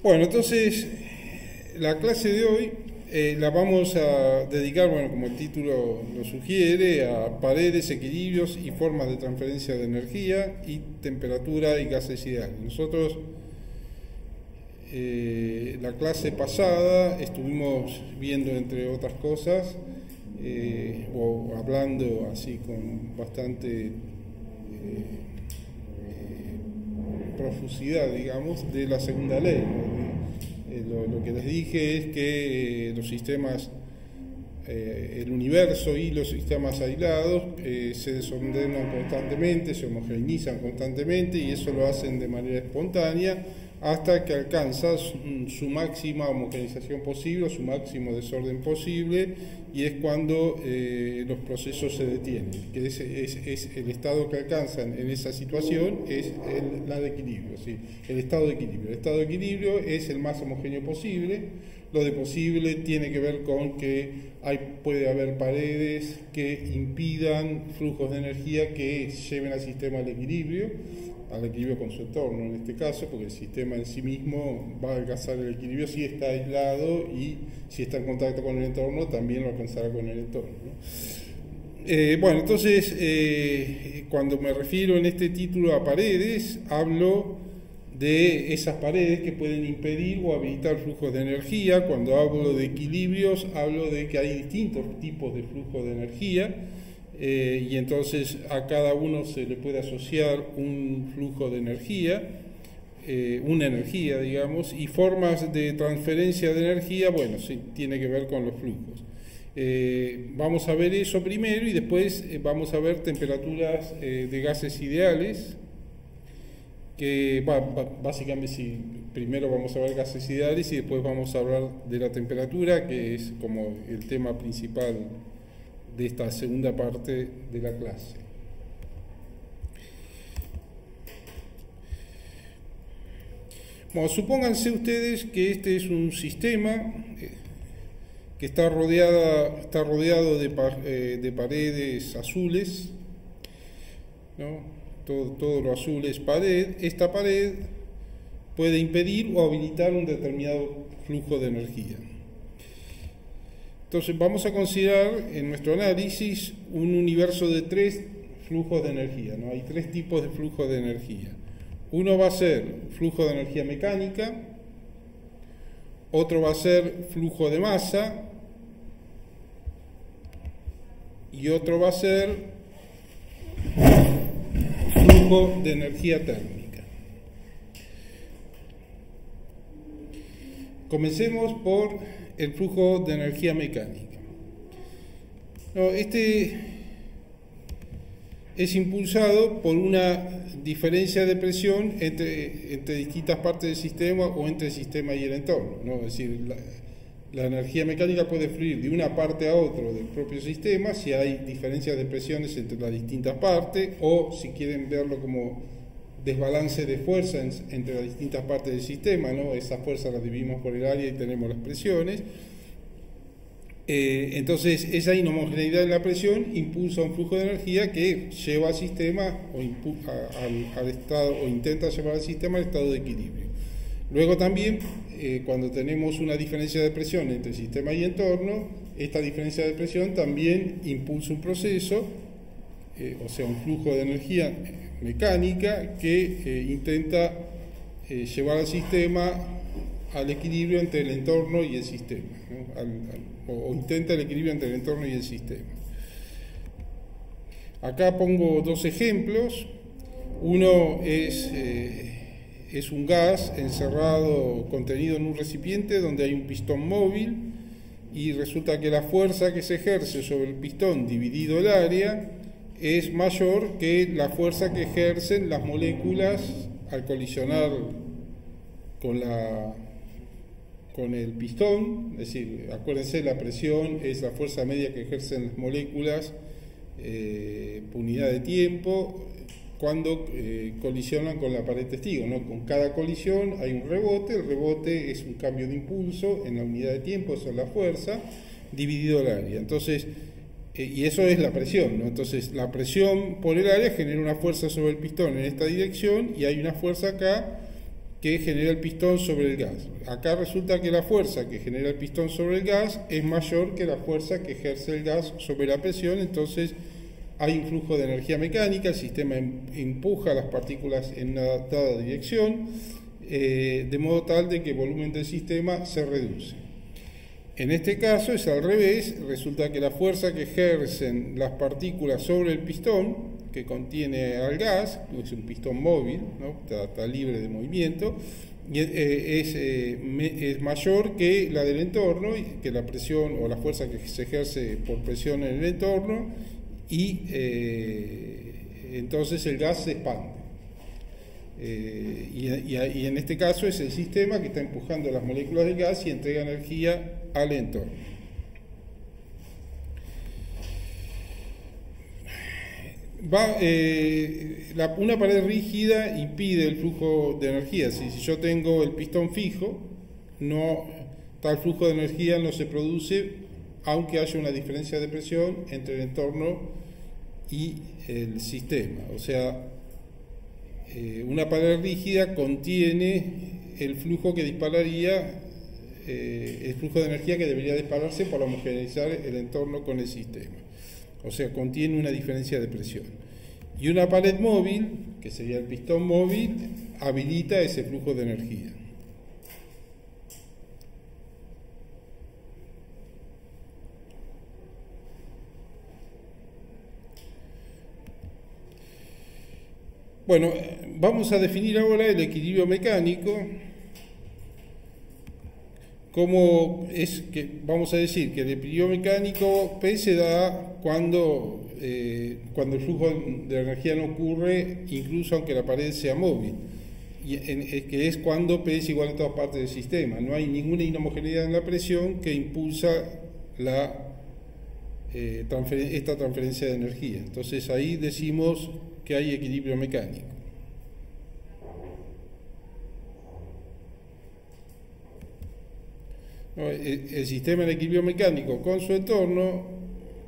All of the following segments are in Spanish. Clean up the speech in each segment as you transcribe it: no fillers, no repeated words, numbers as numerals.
Bueno, entonces la clase de hoy la vamos a dedicar, bueno, como el título lo sugiere, a paredes, equilibrios y formas de transferencia de energía y temperatura y gases ideales. Nosotros la clase pasada estuvimos viendo, entre otras cosas, o hablando así con bastante profusidad, digamos, de la segunda ley. Lo que les dije es que los sistemas, el universo y los sistemas aislados se desordenan constantemente, se homogeneizan constantemente, y eso lo hacen de manera espontánea hasta que alcanza su máxima homogeneización posible, su máximo desorden posible, y es cuando los procesos se detienen, que es el estado que alcanzan en esa situación, es la de equilibrio, ¿sí? El estado de equilibrio. El estado de equilibrio es el más homogéneo posible. Lo de posible tiene que ver con que puede haber paredes que impidan flujos de energía que lleven al sistema al equilibrio con su entorno en este caso, porque el sistema en sí mismo va a alcanzar el equilibrio si está aislado, y si está en contacto con el entorno también lo alcanzará con el entorno, ¿no? Bueno, entonces cuando me refiero en este título a paredes, hablo de esas paredes que pueden impedir o habilitar flujos de energía. Cuando hablo de equilibrios, hablo de que hay distintos tipos de flujos de energía, y entonces a cada uno se le puede asociar un flujo de energía, una energía, digamos, y formas de transferencia de energía, bueno, sí, tiene que ver con los flujos. Vamos a ver eso primero, y después vamos a ver temperaturas de gases ideales, que básicamente primero vamos a ver gases ideales y después vamos a hablar de la temperatura, que es como el tema principal de esta segunda parte de la clase. Bueno, supónganse ustedes que este es un sistema que está rodeado de paredes azules, ¿no? Todo lo azul es pared. Esta pared puede impedir o habilitar un determinado flujo de energía. Entonces vamos a considerar en nuestro análisis un universo de tres flujos de energía, ¿no? Hay tres tipos de flujo de energía. Uno va a ser flujo de energía mecánica, otro va a ser flujo de masa, y otro va a ser flujo de energía térmica. Comencemos por el flujo de energía mecánica. Este es impulsado por una diferencia de presión entre distintas partes del sistema, o entre el sistema y el entorno, ¿no? Es decir, la energía mecánica puede fluir de una parte a otra del propio sistema si hay diferencias de presiones entre las distintas partes, o si quieren verlo como desbalance de fuerzas entre las distintas partes del sistema, ¿no? Esas fuerzas las dividimos por el área y tenemos las presiones. Entonces esa inhomogeneidad de la presión impulsa un flujo de energía que lleva al sistema al estado, o intenta llevar al sistema al estado de equilibrio. Luego también, cuando tenemos una diferencia de presión entre sistema y entorno, esta diferencia de presión también impulsa un proceso, o sea, un flujo de energía mecánica que intenta llevar al sistema al equilibrio entre el entorno y el sistema, ¿no? O intenta el equilibrio entre el entorno y el sistema. Acá pongo dos ejemplos. Uno es un gas encerrado, contenido en un recipiente donde hay un pistón móvil, y resulta que la fuerza que se ejerce sobre el pistón dividido el área es mayor que la fuerza que ejercen las moléculas al colisionar con el pistón. Es decir, acuérdense, la presión es la fuerza media que ejercen las moléculas por unidad de tiempo cuando colisionan con la pared testigo, ¿no? Con cada colisión hay un rebote. El rebote es un cambio de impulso en la unidad de tiempo, eso es la fuerza, dividido el área. Entonces, y eso es la presión, ¿no? Entonces la presión por el área genera una fuerza sobre el pistón en esta dirección, y hay una fuerza acá que genera el pistón sobre el gas. Acá resulta que la fuerza que genera el pistón sobre el gas es mayor que la fuerza que ejerce el gas sobre la presión, entonces hay un flujo de energía mecánica, el sistema empuja las partículas en una dada dirección, de modo tal de que el volumen del sistema se reduce. En este caso es al revés, resulta que la fuerza que ejercen las partículas sobre el pistón, que contiene al gas, es un pistón móvil, ¿no? está libre de movimiento, y es mayor que la del entorno, que la presión o la fuerza que se ejerce por presión en el entorno, y entonces el gas se expande. Y en este caso es el sistema que está empujando las moléculas del gas y entrega energía al entorno. Una pared rígida impide el flujo de energía. Si yo tengo el pistón fijo, tal flujo de energía no se produce, aunque haya una diferencia de presión entre el entorno y el sistema. O sea, una pared rígida contiene el flujo que dispararía, el flujo de energía que debería dispararse para homogeneizar el entorno con el sistema. O sea, contiene una diferencia de presión. Y una pared móvil, que sería el pistón móvil, habilita ese flujo de energía. Bueno, vamos a definir ahora el equilibrio mecánico. Vamos a decir que el equilibrio mecánico P se da cuando el flujo de energía no ocurre, incluso aunque la pared sea móvil, que es cuando P es igual en todas partes del sistema. No hay ninguna inhomogeneidad en la presión que impulsa esta transferencia de energía. Entonces ahí decimos que hay equilibrio mecánico. El sistema en equilibrio mecánico con su entorno,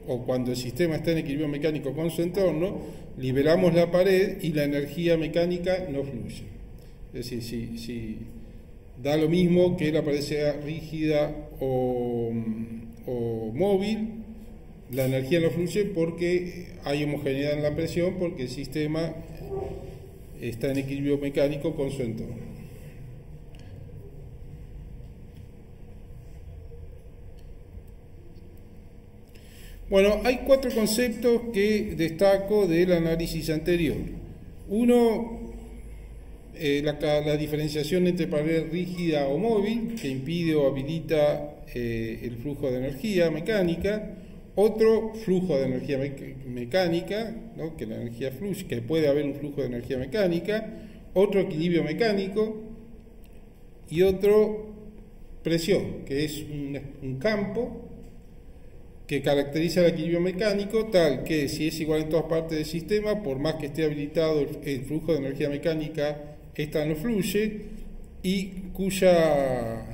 o cuando el sistema está en equilibrio mecánico con su entorno, liberamos la pared y la energía mecánica no fluye. Es decir, si da lo mismo que la pared sea rígida o móvil, la energía no fluye porque hay homogeneidad en la presión, porque el sistema está en equilibrio mecánico con su entorno. Bueno, hay 4 conceptos que destaco del análisis anterior. Uno, la diferenciación entre pared rígida o móvil, que impide o habilita el flujo de energía mecánica. Otro, flujo de energía mecánica, ¿no? Que la energía fluye, que puede haber un flujo de energía mecánica. Otro, equilibrio mecánico. Y otro, presión, que es un campo que caracteriza el equilibrio mecánico, tal que si es igual en todas partes del sistema, por más que esté habilitado el flujo de energía mecánica, esta no fluye, y cuya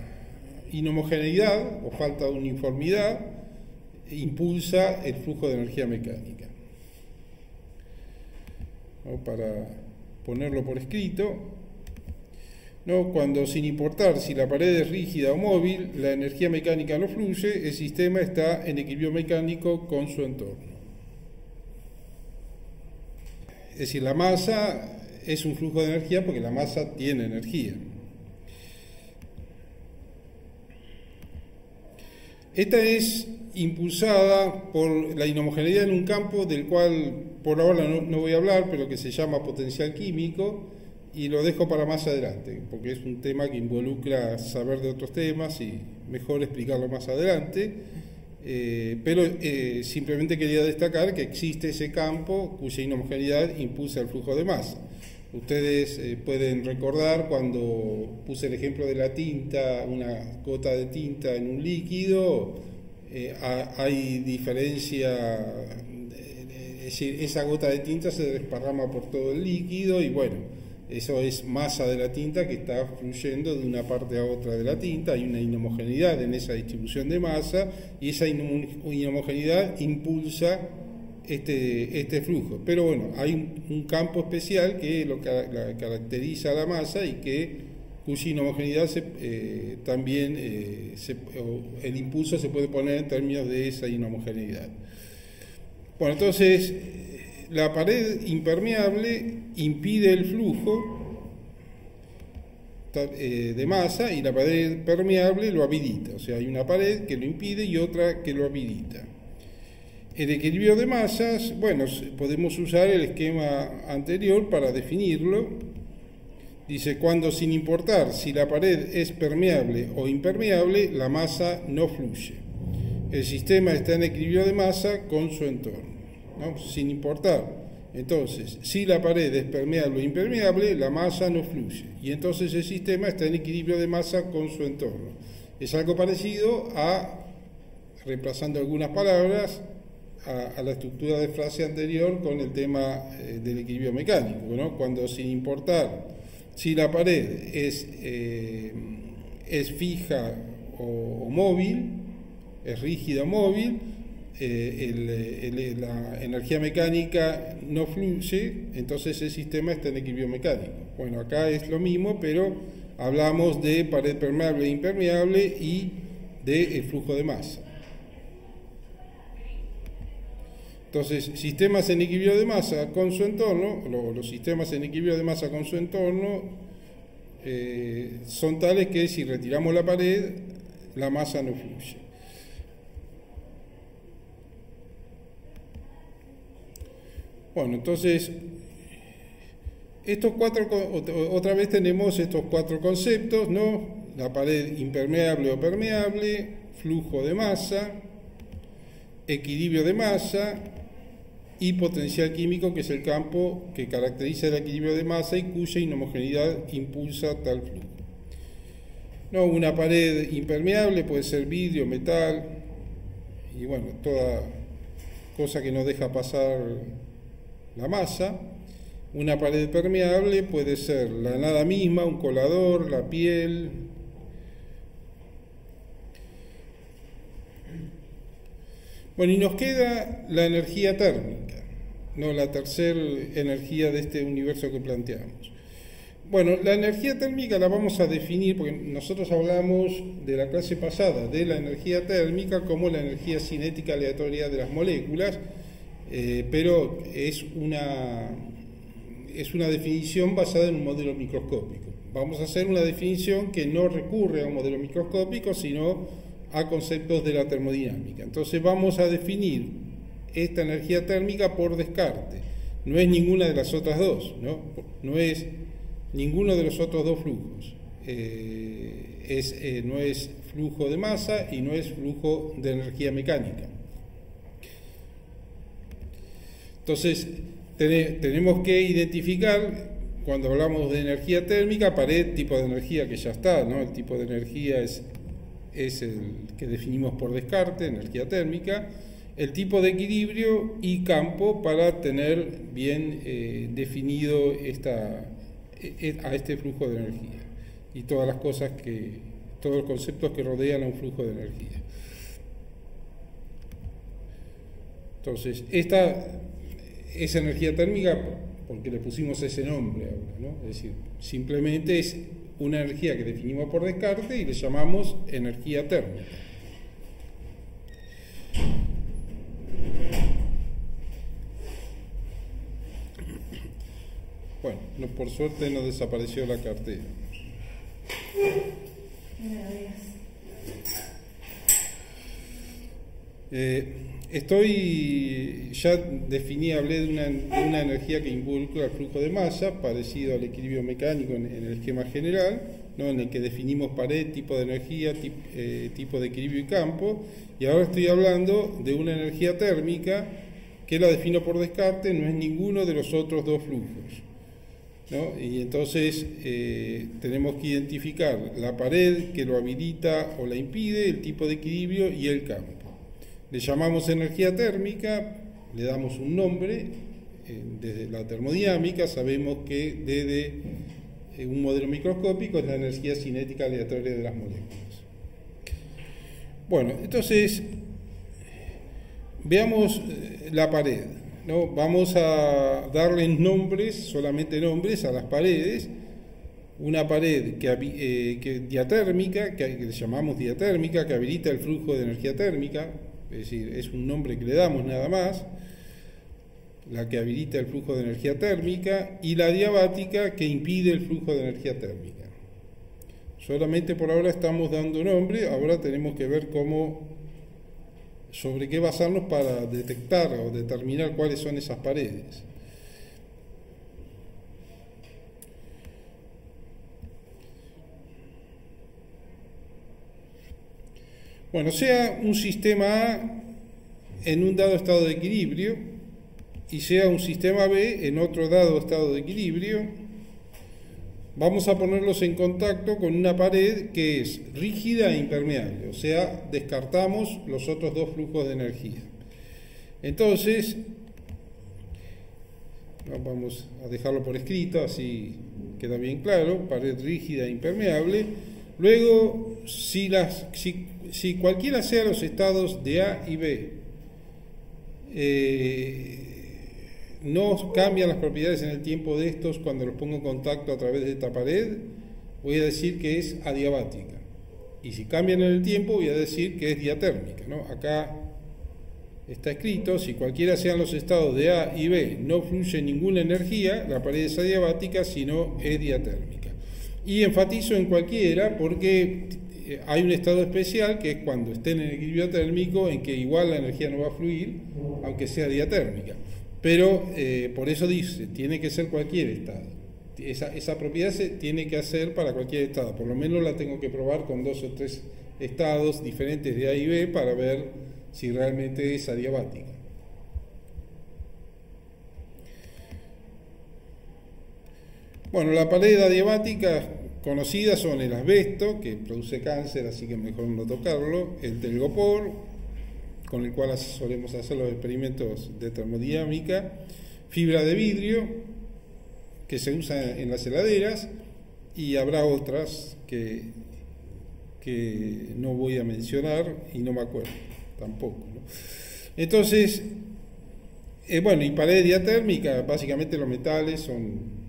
inhomogeneidad o falta de uniformidad impulsa el flujo de energía mecánica. ¿No? Para ponerlo por escrito, ¿no? Cuando, sin importar si la pared es rígida o móvil, la energía mecánica no fluye, el sistema está en equilibrio mecánico con su entorno. Es decir, la masa es un flujo de energía porque la masa tiene energía. Esta es impulsada por la inhomogeneidad en un campo del cual por ahora no voy a hablar, pero que se llama potencial químico, y lo dejo para más adelante, porque es un tema que involucra saber de otros temas y mejor explicarlo más adelante, pero simplemente quería destacar que existe ese campo cuya inhomogeneidad impulsa el flujo de masa. Ustedes pueden recordar cuando puse el ejemplo de la tinta, una gota de tinta en un líquido, hay diferencia, es decir, esa gota de tinta se desparrama por todo el líquido y bueno, eso es masa de la tinta que está fluyendo de una parte a otra de la tinta. Hay una inhomogeneidad en esa distribución de masa y esa inhomogeneidad impulsa este flujo. Pero bueno, hay un campo especial que lo caracteriza a la masa y que cuya inhomogeneidad también el impulso se puede poner en términos de esa inhomogeneidad. Bueno, entonces la pared impermeable impide el flujo de masa y la pared permeable lo habilita. O sea, hay una pared que lo impide y otra que lo habilita. El equilibrio de masas, bueno, podemos usar el esquema anterior para definirlo. Dice, cuando sin importar si la pared es permeable o impermeable, la masa no fluye. El sistema está en equilibrio de masa con su entorno, ¿no? Sin importar. Entonces, si la pared es permeable o impermeable, la masa no fluye. Y entonces el sistema está en equilibrio de masa con su entorno. Es algo parecido a, reemplazando algunas palabras, a la estructura de frase anterior con el tema del equilibrio mecánico, ¿no? Cuando sin importar si la pared es fija o móvil, es rígida o móvil, la energía mecánica no fluye, entonces el sistema está en equilibrio mecánico. Bueno, acá es lo mismo, pero hablamos de pared permeable e impermeable y de flujo de masa. Entonces, sistemas en equilibrio de masa con su entorno, los sistemas en equilibrio de masa con su entorno son tales que si retiramos la pared, la masa no fluye. Bueno, entonces, otra vez tenemos estos cuatro conceptos, ¿no? La pared impermeable o permeable, flujo de masa, equilibrio de masa y potencial químico, que es el campo que caracteriza el equilibrio de masa y cuya inhomogeneidad impulsa tal flujo. No, una pared impermeable puede ser vidrio, metal y bueno, toda cosa que no deja pasar la masa. Una pared permeable puede ser la nada misma, un colador, la piel. Bueno, y nos queda la energía térmica, ¿no? La tercera energía de este universo que planteamos. Bueno, la energía térmica la vamos a definir, porque nosotros hablamos de la clase pasada de la energía térmica como la energía cinética aleatoria de las moléculas, pero es una definición basada en un modelo microscópico. Vamos a hacer una definición que no recurre a un modelo microscópico, sino a conceptos de la termodinámica. Entonces vamos a definir esta energía térmica por descarte. No es ninguna de las otras dos, ¿no? No es ninguno de los otros dos flujos. No es flujo de masa y no es flujo de energía mecánica. Entonces tenemos que identificar, cuando hablamos de energía térmica, pared, tipo de energía que ya está, ¿no? El tipo de energía es el que definimos por descarte, energía térmica, el tipo de equilibrio y campo para tener bien definido a este flujo de energía y todas las cosas todos los conceptos que rodean a un flujo de energía. Entonces, esta es energía térmica porque le pusimos ese nombre ahora, ¿no? Es decir, simplemente es una energía que definimos por descarte y le llamamos energía térmica. Bueno, por suerte no desapareció la cartera. Hablé de una energía que involucra el flujo de masa, parecido al equilibrio mecánico en el esquema general, ¿no? En el que definimos pared, tipo de energía, tipo de equilibrio y campo, y ahora estoy hablando de una energía térmica que la defino por descarte, no es ninguno de los otros dos flujos, ¿no? Y entonces tenemos que identificar la pared que lo habilita o la impide, el tipo de equilibrio y el campo. Le llamamos energía térmica, le damos un nombre. Desde la termodinámica sabemos que desde un modelo microscópico es la energía cinética aleatoria de las moléculas. Bueno, entonces veamos la pared, ¿no? Vamos a darles nombres, solamente nombres, a las paredes una pared diatérmica, que le llamamos diatérmica, que habilita el flujo de energía térmica, es decir, es un nombre que le damos nada más, la que habilita el flujo de energía térmica, y la diabática, que impide el flujo de energía térmica. Solamente por ahora estamos dando nombre, ahora tenemos que ver sobre qué basarnos para detectar o determinar cuáles son esas paredes. Bueno, sea un sistema A en un dado estado de equilibrio y sea un sistema B en otro dado estado de equilibrio, vamos a ponerlos en contacto con una pared que es rígida e impermeable, o sea, descartamos los otros dos flujos de energía. Entonces, vamos a dejarlo por escrito, así queda bien claro, pared rígida e impermeable. Luego, si cualquiera sea los estados de A y B, no cambian las propiedades en el tiempo de estos cuando los pongo en contacto a través de esta pared, voy a decir que es adiabática. Y si cambian en el tiempo, voy a decir que es diatérmica, ¿no? Acá está escrito, si cualquiera sean los estados de A y B, no fluye ninguna energía, la pared es adiabática, sino es diatérmica. Y enfatizo en cualquiera porque hay un estado especial que es cuando estén en equilibrio térmico, en que igual la energía no va a fluir, aunque sea diatérmica. Pero por eso dice, tiene que ser cualquier estado. Esa propiedad se tiene que hacer para cualquier estado. Por lo menos la tengo que probar con 2 o 3 estados diferentes de A y B para ver si realmente es adiabática. Bueno, la pared adiabática conocida son el asbesto, que produce cáncer, así que mejor no tocarlo, el telgopor, con el cual solemos hacer los experimentos de termodinámica, fibra de vidrio, que se usa en las heladeras, y habrá otras que no voy a mencionar y no me acuerdo tampoco, ¿no? Entonces, bueno, y pared diatérmica, básicamente los metales son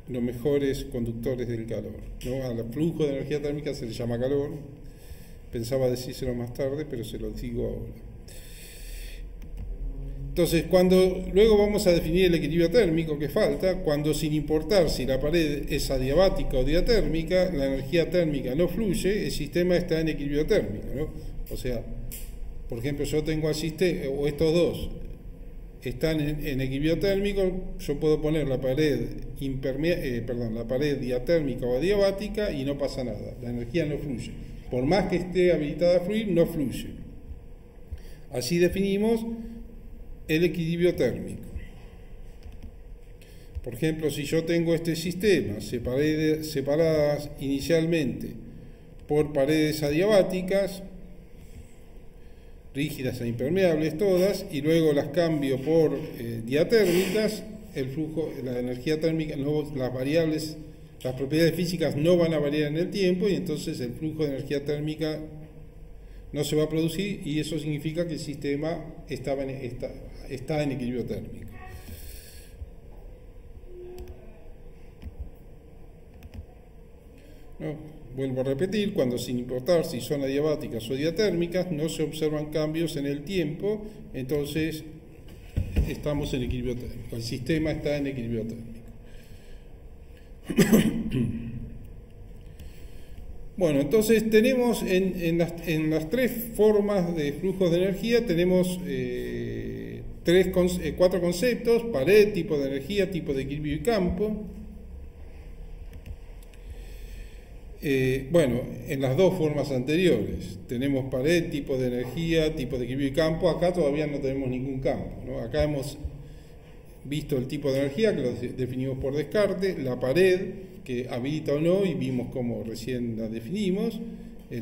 los mejores conductores del calor, ¿no? Al flujo de energía térmica se le llama calor. Pensaba decírselo más tarde, pero se lo digo ahora. Entonces, luego vamos a definir el equilibrio térmico que falta, cuando sin importar si la pared es adiabática o diatérmica, la energía térmica no fluye, el sistema está en equilibrio térmico, ¿no? O sea, por ejemplo, yo tengo al sistema, o estos dos están en equilibrio térmico, yo puedo poner la pared la pared diatérmica o adiabática y no pasa nada, la energía no fluye. Por más que esté habilitada a fluir, no fluye. Así definimos el equilibrio térmico. Por ejemplo, si yo tengo este sistema separadas inicialmente por paredes adiabáticas, rígidas e impermeables todas, y luego las cambio por diatérmicas, el flujo, la energía térmica, las variables, las propiedades físicas no van a variar en el tiempo y entonces el flujo de energía térmica no se va a producir y eso significa que el sistema está en equilibrio térmico. ¿No? Vuelvo a repetir, cuando sin importar si son adiabáticas o diatérmicas no se observan cambios en el tiempo, entonces estamos en equilibrio térmico, el sistema está en equilibrio térmico. Bueno, entonces tenemos en las tres formas de flujos de energía, tenemos 4 conceptos: pared, tipo de energía, tipo de equilibrio y campo. Bueno, en las dos formas anteriores tenemos pared, tipo de energía, tipo de equilibrio y campo. Acá todavía no tenemos ningún campo, ¿no? Acá hemos visto el tipo de energía, que lo definimos por descarte, la pared, que habilita o no, y vimos cómo recién la definimos,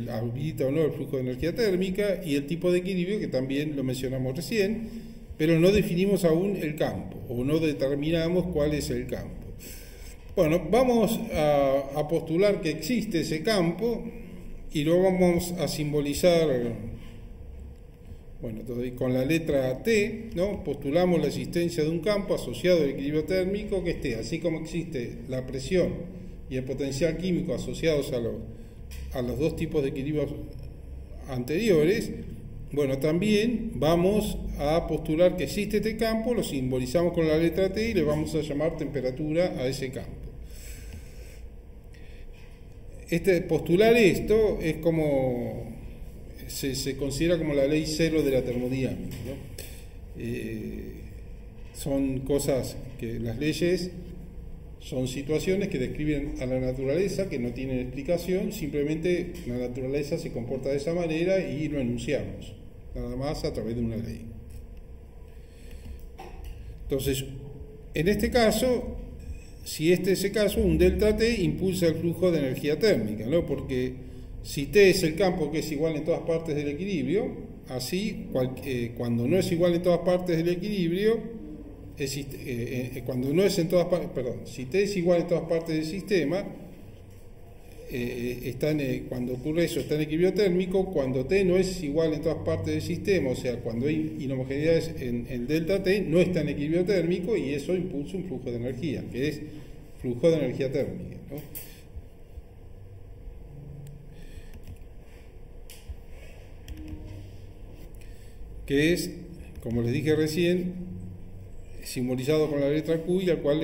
habilita o no el flujo de energía térmica, y el tipo de equilibrio, que también lo mencionamos recién, pero no definimos aún el campo, o no determinamos cuál es el campo. Bueno, vamos a postular que existe ese campo y lo vamos a simbolizar, bueno, con la letra T, ¿no? Postulamos la existencia de un campo asociado al equilibrio térmico que esté, así como existe la presión y el potencial químico asociados a los dos tipos de equilibrios anteriores, bueno, también vamos a postular que existe este campo, lo simbolizamos con la letra T y le vamos a llamar temperatura a ese campo. Postular esto es como se considera como la ley cero de la termodinámica, ¿no? Son cosas que las leyes son situaciones que describen a la naturaleza, que no tienen explicación, simplemente la naturaleza se comporta de esa manera y lo enunciamos, nada más a través de una ley. Entonces, en este caso, si este es el caso, un delta T impulsa el flujo de energía térmica, ¿no? Porque si T es el campo que es igual en todas partes del equilibrio, así cuando no es igual en todas partes del equilibrio, cuando no es en todas partes, perdón, si T es igual en todas partes del sistema, cuando ocurre eso está en equilibrio térmico. Cuando T no es igual en todas partes del sistema, o sea, cuando hay inhomogeneidades en el delta T, no está en equilibrio térmico y eso impulsa un flujo de energía, que es flujo de energía térmica, ¿no? Que es, como les dije recién, simbolizado con la letra Q, y al cual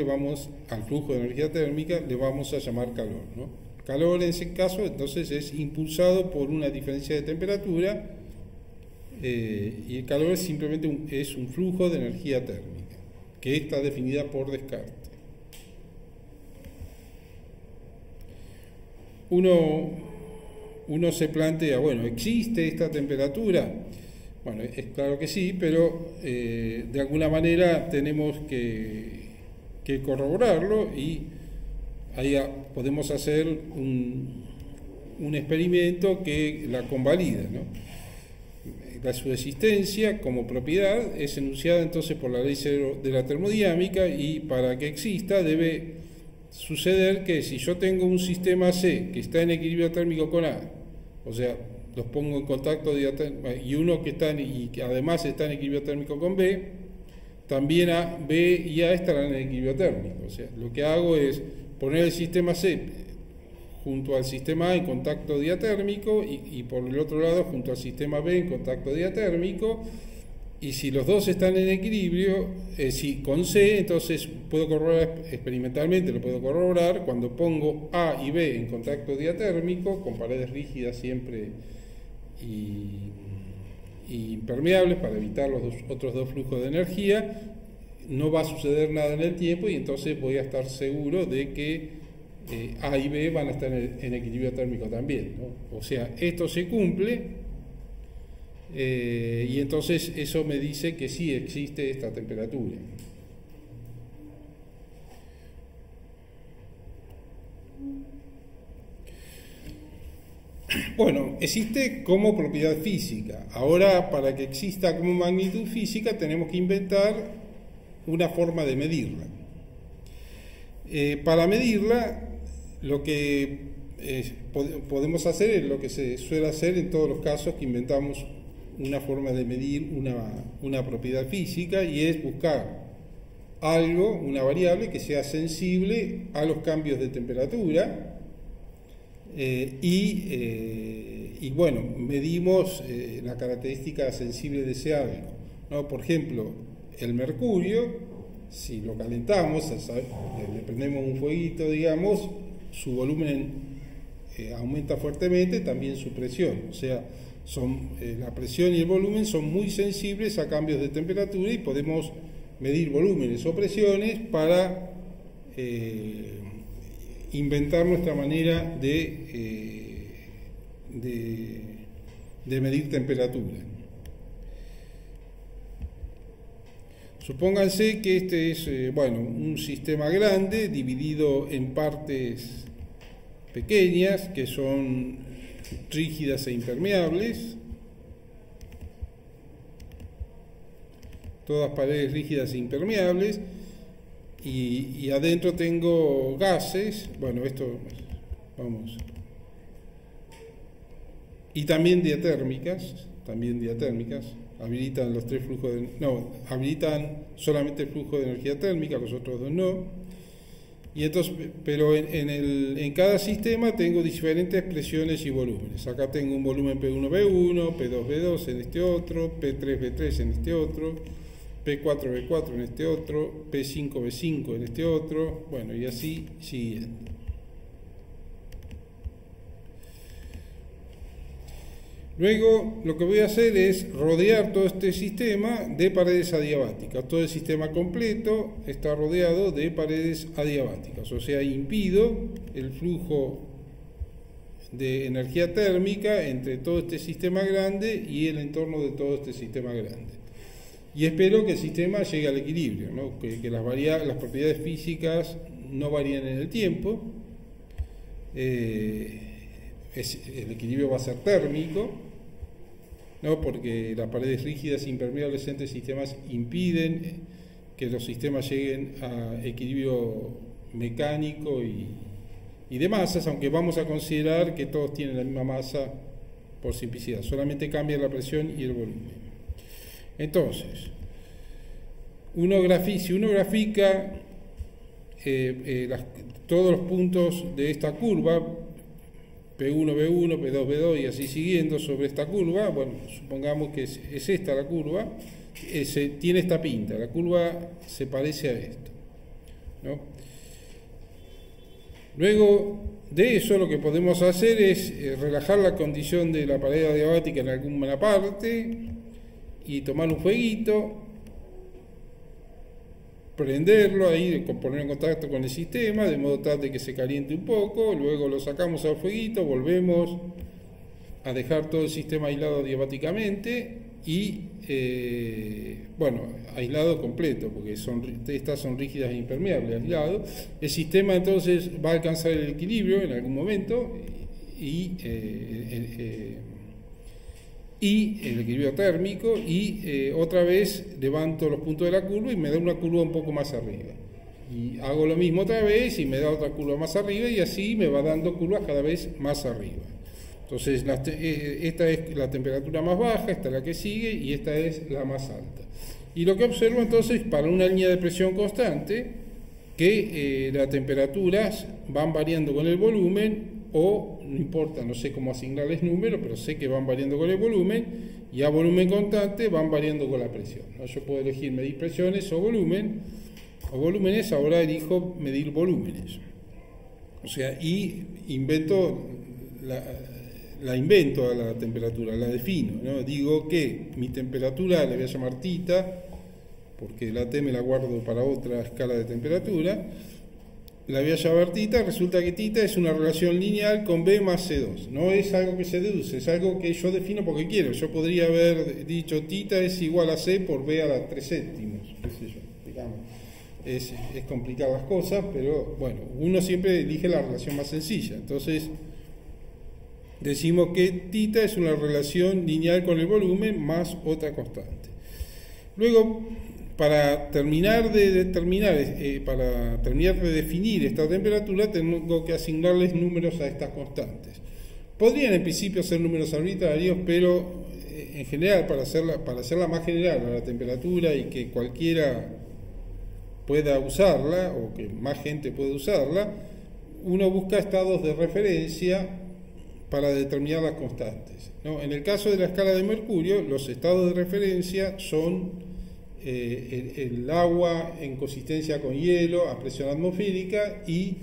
al flujo de energía térmica le vamos a llamar calor, ¿no? Calor en ese caso entonces es impulsado por una diferencia de temperatura, y el calor simplemente es un flujo de energía térmica, que está definida por Descartes. Uno se plantea, bueno, ¿existe esta temperatura? Bueno, es claro que sí, pero de alguna manera tenemos que corroborarlo, y ahí podemos hacer un experimento que la convalida, ¿no? Su existencia como propiedad es enunciada entonces por la ley cero de la termodinámica, y para que exista debe suceder que si yo tengo un sistema C que está en equilibrio térmico con A, o sea, los pongo en contacto y uno que además está en equilibrio térmico con B, también B y A estarán en equilibrio térmico. O sea, lo que hago es poner el sistema C junto al sistema A en contacto diatérmico y por el otro lado junto al sistema B en contacto diatérmico, y si los dos están en equilibrio, con C, entonces puedo corroborar experimentalmente, lo puedo corroborar cuando pongo A y B en contacto diatérmico, con paredes rígidas siempre y impermeables para evitar los otros dos flujos de energía. No va a suceder nada en el tiempo, y entonces voy a estar seguro de que A y B van a estar en equilibrio térmico también, ¿no? O sea, esto se cumple, y entonces eso me dice que sí existe esta temperatura. Bueno, existe como propiedad física. Ahora, para que exista como magnitud física, tenemos que inventar una forma de medirla. Para medirla, lo que podemos hacer es lo que se suele hacer en todos los casos que inventamos una forma de medir una propiedad física, y es buscar algo, una variable que sea sensible a los cambios de temperatura. Y bueno, medimos la característica sensible de ese algo, ¿no? Por ejemplo, el mercurio, si lo calentamos, le prendemos un fueguito, digamos, su volumen aumenta fuertemente, también su presión. O sea, la presión y el volumen son muy sensibles a cambios de temperatura, y podemos medir volúmenes o presiones para inventar nuestra manera de medir temperatura. Supónganse que este es un sistema grande dividido en partes pequeñas que son rígidas e impermeables, todas paredes rígidas e impermeables, y adentro tengo gases, y también diatérmicas, habilitan los tres flujos habilitan solamente el flujo de energía térmica, los otros dos no. Y entonces, pero en cada sistema tengo diferentes presiones y volúmenes. Acá tengo un volumen P1B1, P2B2 en este otro, P3B3 en este otro, P4B4 en este otro, P5B5 en este otro, bueno, y así siguiendo. Luego lo que voy a hacer es rodear todo este sistema de paredes adiabáticas. Todo el sistema completo está rodeado de paredes adiabáticas, o sea, impido el flujo de energía térmica entre todo este sistema grande y el entorno de todo este sistema grande. Y espero que el sistema llegue al equilibrio, ¿no? que las propiedades físicas no varíen en el tiempo. El equilibrio va a ser térmico, ¿no? Porque las paredes rígidas impermeables entre sistemas impiden que los sistemas lleguen a equilibrio mecánico y de masas, aunque vamos a considerar que todos tienen la misma masa por simplicidad, solamente cambia la presión y el volumen. Entonces, si uno grafica todos los puntos de esta curva, P1, B1, P2, B2 y así siguiendo sobre esta curva, bueno, supongamos que es esta la curva, tiene esta pinta, la curva se parece a esto, ¿no? Luego de eso lo que podemos hacer es relajar la condición de la pared adiabática en alguna parte y tomar un fueguito, prenderlo ahí, ponerlo en contacto con el sistema, de modo tal de que se caliente un poco, luego lo sacamos al fueguito, volvemos a dejar todo el sistema aislado adiabáticamente y, bueno, aislado completo, porque estas son rígidas e impermeables, aislado. El sistema entonces va a alcanzar el equilibrio en algún momento y el equilibrio térmico y otra vez levanto los puntos de la curva y me da una curva un poco más arriba y hago lo mismo otra vez y me da otra curva más arriba y así me va dando curvas cada vez más arriba. Entonces esta es la temperatura más baja, esta es la que sigue y esta es la más alta. Y lo que observo entonces para una línea de presión constante que las temperaturas van variando con el volumen, o no importa, no sé cómo asignarles números, pero sé que van variando con el volumen y a volumen constante van variando con la presión, ¿no? Yo puedo elegir medir presiones o volúmenes, ahora elijo medir volúmenes. O sea, y invento invento a la temperatura, la defino, ¿no? Digo que mi temperatura la voy a llamar tita, porque la T me la guardo para otra escala de temperatura. La voy a llamar tita, resulta que tita es una relación lineal con B más C2. No es algo que se deduce, es algo que yo defino porque quiero. Yo podría haber dicho tita es igual a C por B a la 3 séptimos, qué sé yo, digamos. Es complicar las cosas, pero bueno, uno siempre elige la relación más sencilla. Entonces, decimos que tita es una relación lineal con el volumen más otra constante. Luego, para terminar de definir esta temperatura, tengo que asignarles números a estas constantes. Podrían en principio ser números arbitrarios, pero en general, para hacerla más general a la temperatura y que cualquiera pueda usarla, o que más gente pueda usarla, uno busca estados de referencia para determinar las constantes, ¿no? En el caso de la escala de Mercurio, los estados de referencia son el agua en consistencia con hielo a presión atmosférica y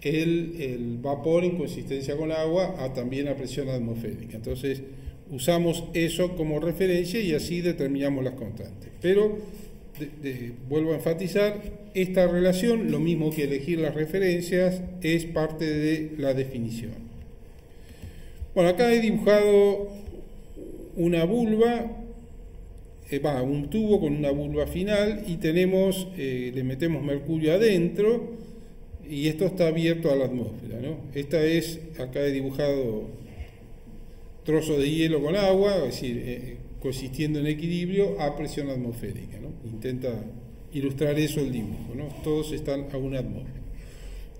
el vapor en consistencia con agua también a presión atmosférica. Entonces usamos eso como referencia y así determinamos las constantes. Pero vuelvo a enfatizar, esta relación, lo mismo que elegir las referencias, es parte de la definición. Bueno, acá he dibujado una vulva, un tubo con una vulva final y tenemos, le metemos mercurio adentro y esto está abierto a la atmósfera, ¿no? Acá he dibujado trozo de hielo con agua, es decir, consistiendo en equilibrio a presión atmosférica, ¿no? Intenta ilustrar eso el dibujo, ¿no? Todos están a una atmósfera.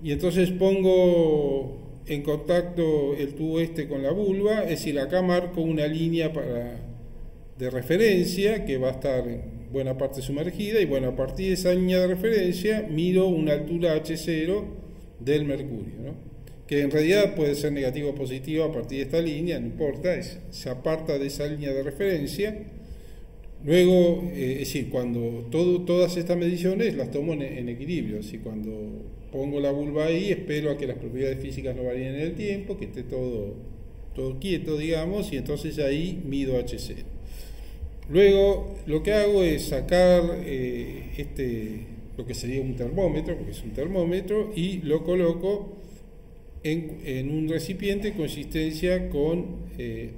Y entonces pongo en contacto el tubo con la vulva, es decir, acá marco una línea de referencia que va a estar buena parte sumergida, y bueno, a partir de esa línea de referencia mido una altura H0 del mercurio, ¿no? Que en realidad puede ser negativo o positivo a partir de esta línea, no importa, se aparta de esa línea de referencia. Luego, es decir, cuando todas estas mediciones las tomo en equilibrio, es decir, cuando pongo la vulva ahí, espero a que las propiedades físicas no varíen en el tiempo, que esté todo quieto, digamos, y entonces ahí mido H0. Luego, lo que hago es sacar lo que sería un termómetro, porque es un termómetro, y lo coloco en un recipiente con consistencia con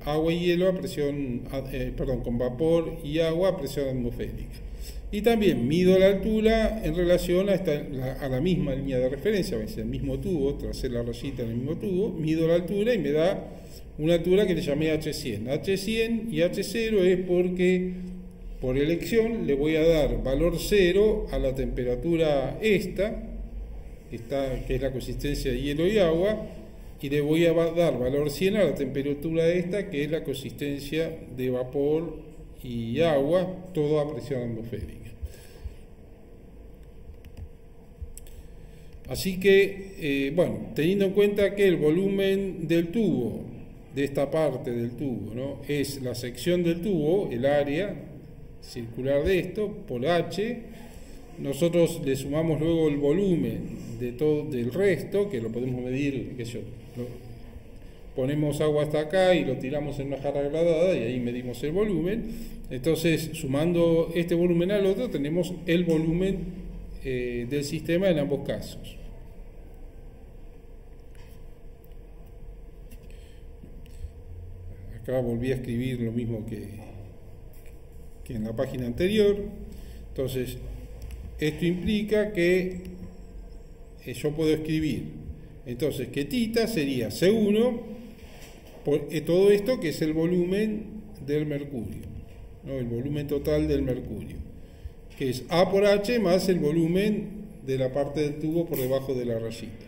agua y hielo a presión, con vapor y agua a presión atmosférica. Y también mido la altura en relación a la misma línea de referencia, es el mismo tubo, tracé la rayita en el mismo tubo, mido la altura y me da una altura que le llamé H100. H100 y H0 es porque por elección le voy a dar valor 0 a la temperatura esta, que es la consistencia de hielo y agua, y le voy a dar valor 100 a la temperatura esta, que es la consistencia de vapor y agua, todo a presión atmosférica. Así que, bueno, teniendo en cuenta que el volumen del tubo, de esta parte del tubo, ¿no?, es la sección del tubo, el área circular de esto, por H, nosotros le sumamos luego el volumen del resto, que lo podemos medir, ponemos agua hasta acá y lo tiramos en una jarra gradada y ahí medimos el volumen. Entonces, sumando este volumen al otro, tenemos el volumen del sistema en ambos casos. Acá volví a escribir lo mismo que en la página anterior. Entonces, esto implica que yo puedo escribir, entonces, que θ sería C1 por todo esto, que es el volumen del mercurio, ¿no?, el volumen total del mercurio, que es A por H más el volumen de la parte del tubo por debajo de la rayita.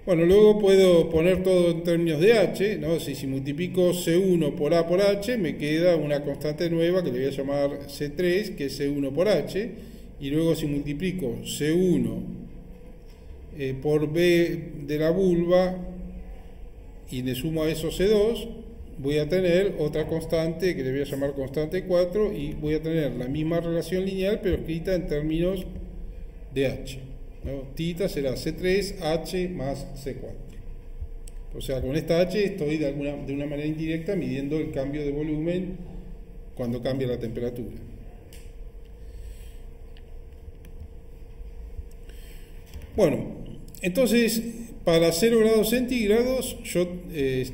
Bueno, luego puedo poner todo en términos de H, ¿no? Si multiplico C1 por A por H, me queda una constante nueva que le voy a llamar C3, que es C1 por H, y luego si multiplico C1 por B de la vulva y le sumo a eso C2, voy a tener otra constante que le voy a llamar constante 4, y voy a tener la misma relación lineal pero escrita en términos de H, ¿no? Θ será C3H más C4. O sea, con esta H estoy de una manera indirecta midiendo el cambio de volumen cuando cambia la temperatura. Bueno, entonces para 0 grados centígrados, el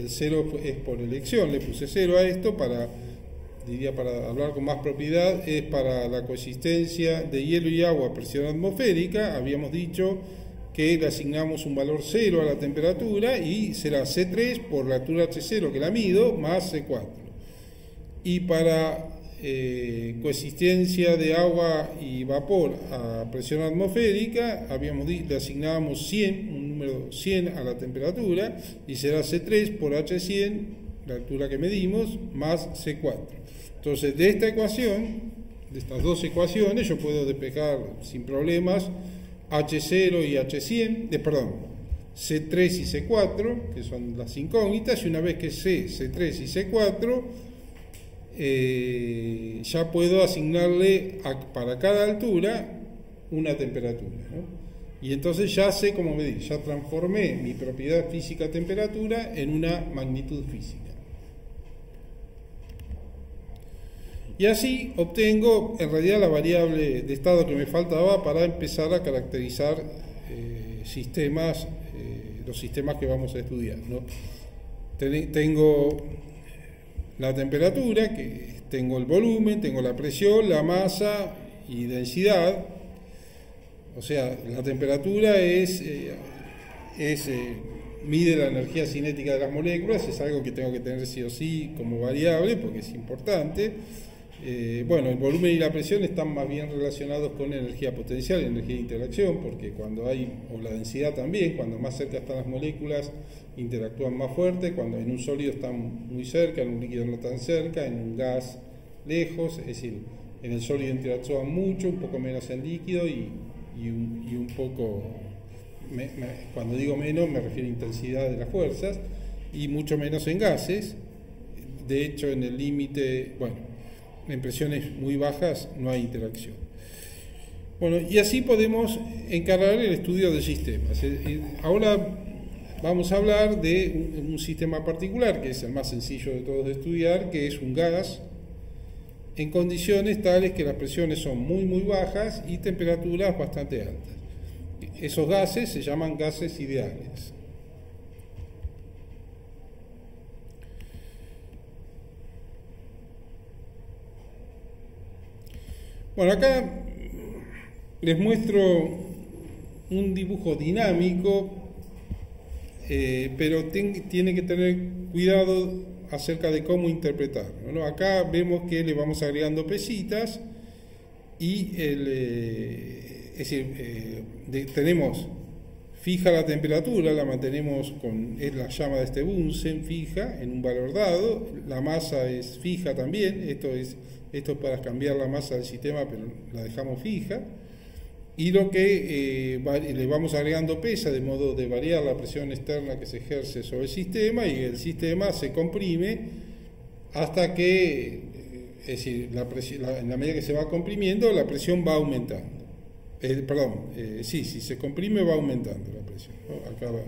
0 es por elección, le puse 0 a esto para hablar con más propiedad, es para la consistencia de hielo y agua a presión atmosférica. Habíamos dicho que le asignamos un valor 0 a la temperatura y será C3 por la altura H0 que la mido más C4. Y para consistencia de agua y vapor a presión atmosférica, le asignábamos 100, un número 100 a la temperatura, y será C3 por H100, la altura que medimos, más C4. Entonces, de esta ecuación, de estas dos ecuaciones, yo puedo despejar sin problemas H0 y H100, C3 y C4, que son las incógnitas, y una vez que sé C3 y C4, ya puedo asignarle para cada altura una temperatura, ¿no? Y entonces ya sé cómo medir, ya transformé mi propiedad física temperatura en una magnitud física. Y así obtengo en realidad la variable de estado que me faltaba para empezar a caracterizar los sistemas que vamos a estudiar, ¿no? Tengo la temperatura, que tengo el volumen, tengo la presión, la masa y densidad. O sea, la temperatura mide la energía cinética de las moléculas, es algo que tengo que tener sí o sí como variable porque es importante. Bueno, el volumen y la presión están más bien relacionados con energía potencial y energía de interacción, porque cuando hay, o la densidad también, cuando más cerca están las moléculas, interactúan más fuerte, cuando en un sólido están muy cerca, en un líquido no tan cerca, en un gas lejos, es decir, en el sólido interactúan mucho, un poco menos en líquido y un poco, cuando digo menos me refiero a intensidad de las fuerzas, y mucho menos en gases. De hecho, en el límite, bueno, en presiones muy bajas no hay interacción. Bueno, y así podemos encarar el estudio de sistemas. Ahora vamos a hablar de un sistema particular, que es el más sencillo de todos de estudiar, que es un gas en condiciones tales que las presiones son muy muy bajas y temperaturas bastante altas. Esos gases se llaman gases ideales. Bueno, acá les muestro un dibujo dinámico, pero tiene que tener cuidado acerca de cómo interpretarlo, ¿no? Acá vemos que le vamos agregando pesitas y es decir, tenemos fija la temperatura, la mantenemos es la llama de este Bunsen fija en un valor dado, la masa es fija también, esto es para cambiar la masa del sistema, pero la dejamos fija, y lo que le vamos agregando pesa de modo de variar la presión externa que se ejerce sobre el sistema, y el sistema se comprime hasta que, es decir, en la medida que se va comprimiendo, la presión va aumentando. Si se comprime va aumentando la presión, ¿no? Acá va.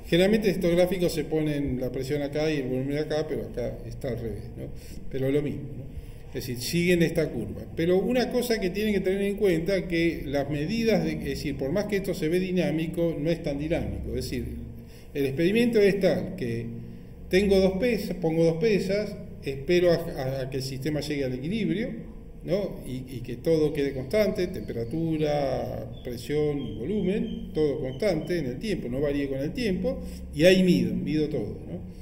Generalmente estos gráficos se ponen la presión acá y el volumen acá, pero acá está al revés, ¿no? Pero lo mismo, ¿no? Es decir, siguen esta curva. Pero una cosa que tienen que tener en cuenta que las medidas, es decir, por más que esto se ve dinámico, no es tan dinámico. Es decir, el experimento es tal que pongo dos pesas, espero a que el sistema llegue al equilibrio, ¿no? Y que todo quede constante, temperatura, presión y volumen, todo constante en el tiempo, no varíe con el tiempo, y ahí mido todo, ¿no?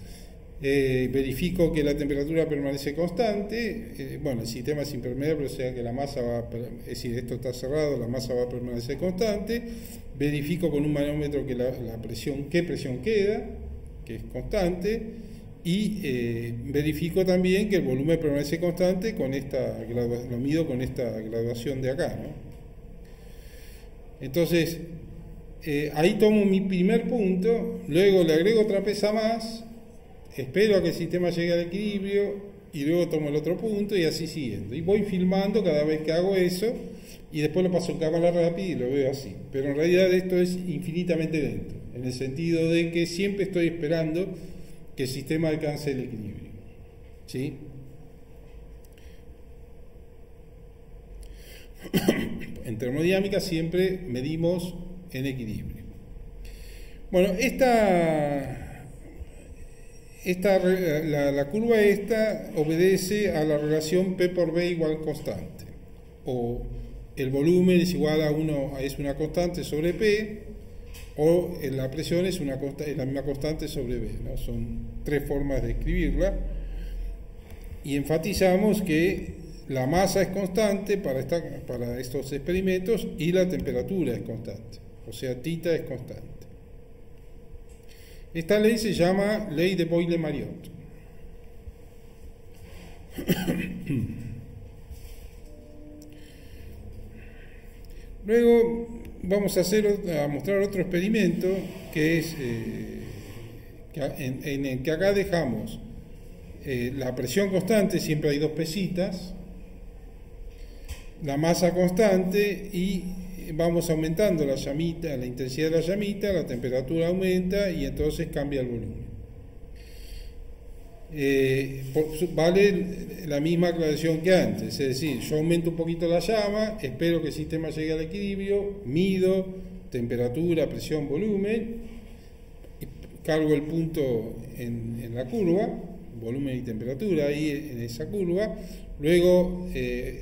Verifico que la temperatura permanece constante, bueno, el sistema es impermeable, o sea que la masa es decir, esto está cerrado, la masa va a permanecer constante, verifico con un manómetro que qué presión queda, que es constante, y verifico también que el volumen permanece constante lo mido con esta graduación de acá, ¿no? Entonces, ahí tomo mi primer punto, luego le agrego otra pesa más, espero a que el sistema llegue al equilibrio y luego tomo el otro punto y así siguiendo. Y voy filmando cada vez que hago eso y después lo paso en cámara rápida y lo veo así. Pero en realidad esto es infinitamente lento, en el sentido de que siempre estoy esperando que el sistema alcance el equilibrio, ¿sí? En termodinámica siempre medimos en equilibrio. Bueno, la curva esta obedece a la relación P por B igual constante, o el volumen es igual a es una constante sobre P, o la presión es la misma constante sobre B, ¿no? Son tres formas de escribirla, y enfatizamos que la masa es constante para estos experimentos y la temperatura es constante, o sea, θ es constante. Esta ley se llama ley de Boyle-Mariotte. Luego vamos a mostrar otro experimento que es en el que acá dejamos la presión constante, siempre hay dos pesitas, la masa constante y vamos aumentando la intensidad de la llamita, la temperatura aumenta y entonces cambia el volumen. Vale la misma aclaración que antes, es decir, yo aumento un poquito la llama, espero que el sistema llegue al equilibrio, mido temperatura, presión, volumen, cargo el punto en la curva, volumen y temperatura ahí en esa curva, luego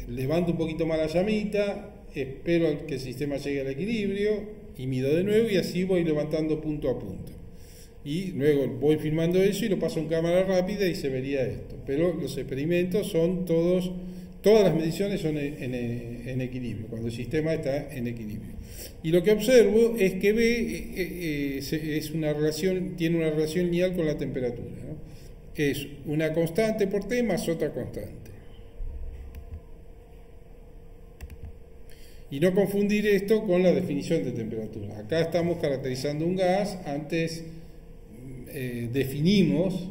levanto un poquito más la llamita, espero que el sistema llegue al equilibrio y mido de nuevo y así voy levantando punto a punto. Y luego voy filmando eso y lo paso en cámara rápida y se vería esto. Pero los experimentos son todos todas las mediciones son en equilibrio, cuando el sistema está en equilibrio. Y lo que observo es que B es una relación, tiene una relación lineal con la temperatura, ¿no? Es una constante por T más otra constante. Y no confundir esto con la definición de temperatura. Acá estamos caracterizando un gas, antes definimos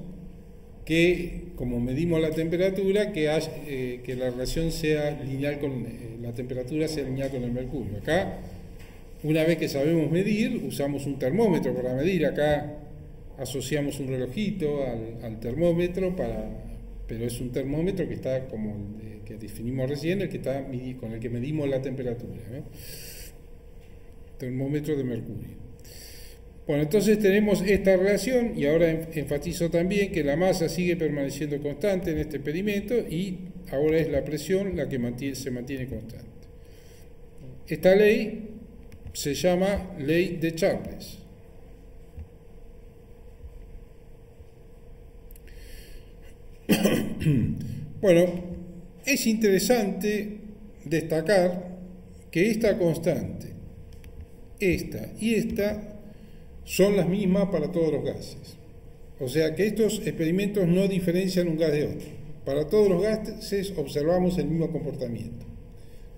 que, como medimos la temperatura, que la relación sea lineal con la temperatura sea lineal con el mercurio. Acá, una vez que sabemos medir, usamos un termómetro para medir. Acá asociamos un relojito al termómetro, pero es un termómetro que está como el que definimos recién, el que está con el que medimos la temperatura, ¿no? Termómetro de mercurio. Bueno, entonces tenemos esta relación, y ahora enfatizo también que la masa sigue permaneciendo constante en este experimento y ahora es la presión la que se mantiene constante. Esta ley se llama ley de Charles. Bueno, es interesante destacar que esta constante, esta y esta, son las mismas para todos los gases. O sea que estos experimentos no diferencian un gas de otro. Para todos los gases observamos el mismo comportamiento.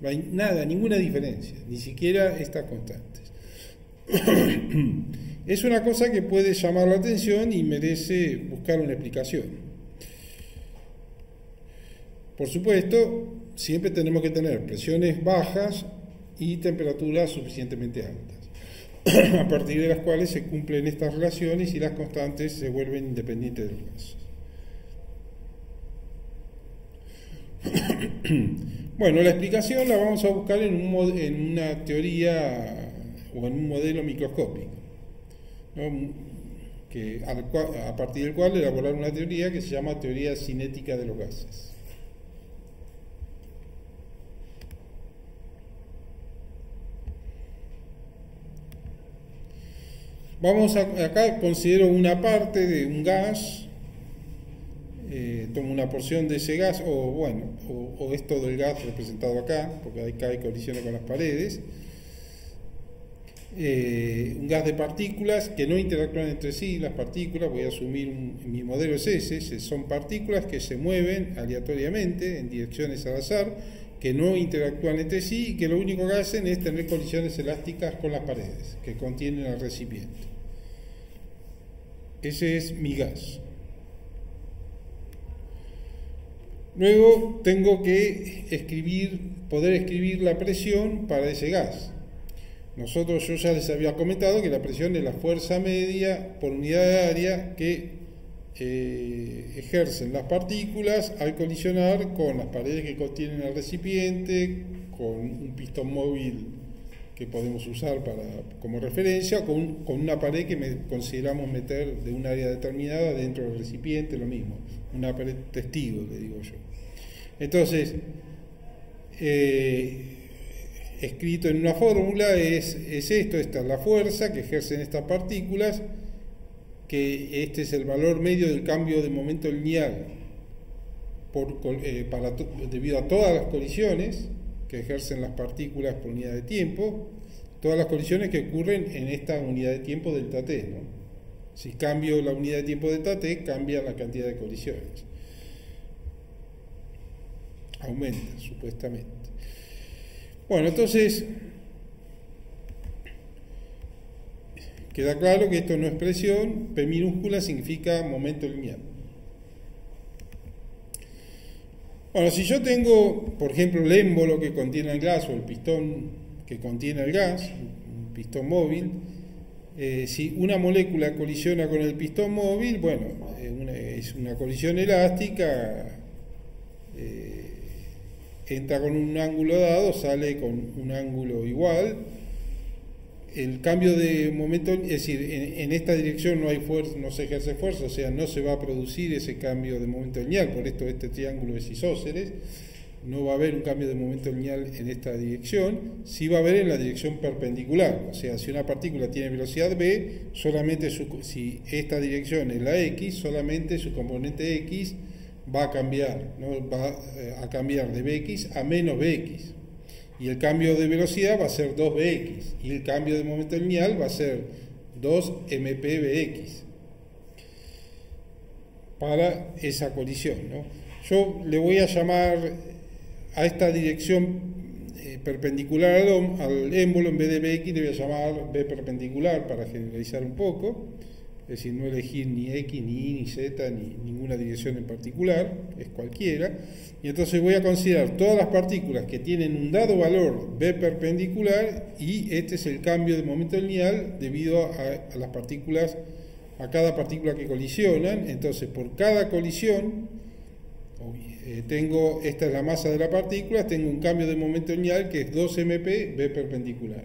No hay nada, ninguna diferencia, ni siquiera estas constantes. Es una cosa que puede llamar la atención y merece buscar una explicación. Por supuesto, siempre tenemos que tener presiones bajas y temperaturas suficientemente altas, a partir de las cuales se cumplen estas relaciones y las constantes se vuelven independientes de los gases. Bueno, la explicación la vamos a buscar en una teoría o en un modelo microscópico, ¿no? A partir del cual elaborar una teoría que se llama teoría cinética de los gases. Acá considero una parte de un gas, tomo una porción de ese gas, o es todo el gas representado acá, porque acá hay colisiones con las paredes, un gas de partículas que no interactúan entre sí. Las partículas, voy a asumir mi modelo es ese, son partículas que se mueven aleatoriamente en direcciones al azar, que no interactúan entre sí y que lo único que hacen es tener colisiones elásticas con las paredes que contienen el recipiente. Ese es mi gas. Luego tengo que poder escribir la presión para ese gas. Yo ya les había comentado que la presión es la fuerza media por unidad de área que ejercen las partículas al colisionar con las paredes que contienen el recipiente, con un pistón móvil que podemos usar como referencia, o con una pared que consideramos meter de un área determinada dentro del recipiente, lo mismo, una pared testigo, le digo yo. Entonces, escrito en una fórmula es esto, esta es la fuerza que ejercen estas partículas, que este es el valor medio del cambio de momento lineal debido a todas las colisiones que ejercen las partículas por unidad de tiempo, todas las colisiones que ocurren en esta unidad de tiempo delta t, ¿no? Si cambio la unidad de tiempo delta t, cambia la cantidad de colisiones, aumenta supuestamente. Bueno, entonces queda claro que esto no es presión. P minúscula significa momento lineal. Bueno, si yo tengo, por ejemplo, el émbolo que contiene el gas o el pistón que contiene el gas, un pistón móvil, si una molécula colisiona con el pistón móvil, bueno, es una colisión elástica, entra con un ángulo dado, sale con un ángulo igual. El cambio de momento, es decir, en esta dirección no hay fuerza, no se ejerce fuerza, o sea, no se va a producir ese cambio de momento lineal. Por esto este triángulo es isósceles, no va a haber un cambio de momento lineal en esta dirección, sí va a haber en la dirección perpendicular. O sea, si una partícula tiene velocidad v, solamente si esta dirección es la x, solamente su componente x va a cambiar, ¿no? Va a cambiar de Bx a menos Bx. Y el cambio de velocidad va a ser 2Bx. Y el cambio de momento lineal va a ser 2mpBx. Para esa colisión, ¿no? Yo le voy a llamar a esta dirección perpendicular al émbolo, en vez de Bx le voy a llamar B perpendicular para generalizar un poco, es decir, no elegir ni X, ni Y, ni Z, ni ninguna dirección en particular, es cualquiera, y entonces voy a considerar todas las partículas que tienen un dado valor B perpendicular, y este es el cambio de momento lineal debido a las partículas, a cada partícula que colisionan. Entonces por cada colisión tengo, esta es la masa de la partícula, tengo un cambio de momento lineal que es 2mp B perpendicular.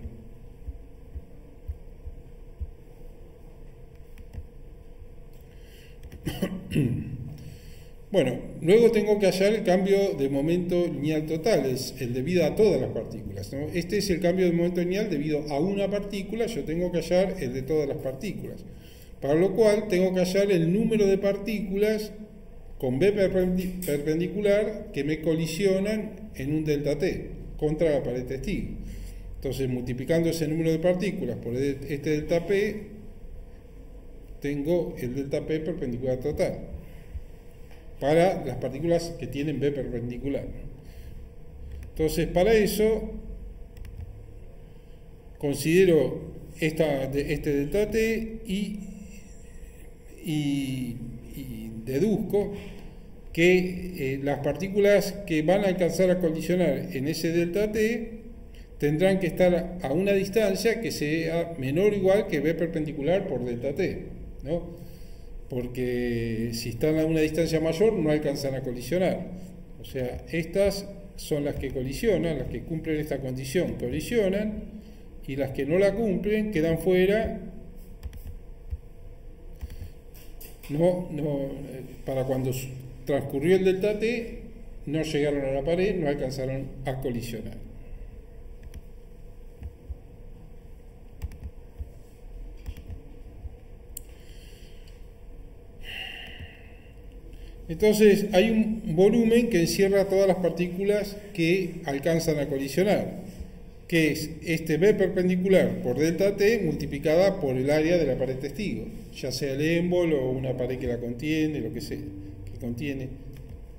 Bueno, luego tengo que hallar el cambio de momento lineal total, es el debido a todas las partículas, ¿no? Este es el cambio de momento lineal debido a una partícula, yo tengo que hallar el de todas las partículas, para lo cual tengo que hallar el número de partículas con B perpendicular que me colisionan en un delta T contra la pared testigo. Entonces, multiplicando ese número de partículas por este delta P, tengo el delta P perpendicular total para las partículas que tienen B perpendicular. Entonces, para eso considero este delta T y deduzco que las partículas que van a alcanzar a colisionar en ese delta T tendrán que estar a una distancia que sea menor o igual que B perpendicular por delta T, ¿no? Porque si están a una distancia mayor no alcanzan a colisionar. O sea, estas son las que colisionan, las que cumplen esta condición colisionan, y las que no la cumplen quedan fuera. Para cuando transcurrió el delta T, no llegaron a la pared, no alcanzaron a colisionar. Entonces, hay un volumen que encierra todas las partículas que alcanzan a colisionar, que es este B perpendicular por delta T multiplicada por el área de la pared testigo, ya sea el émbolo o una pared que la contiene, lo que sea, que contiene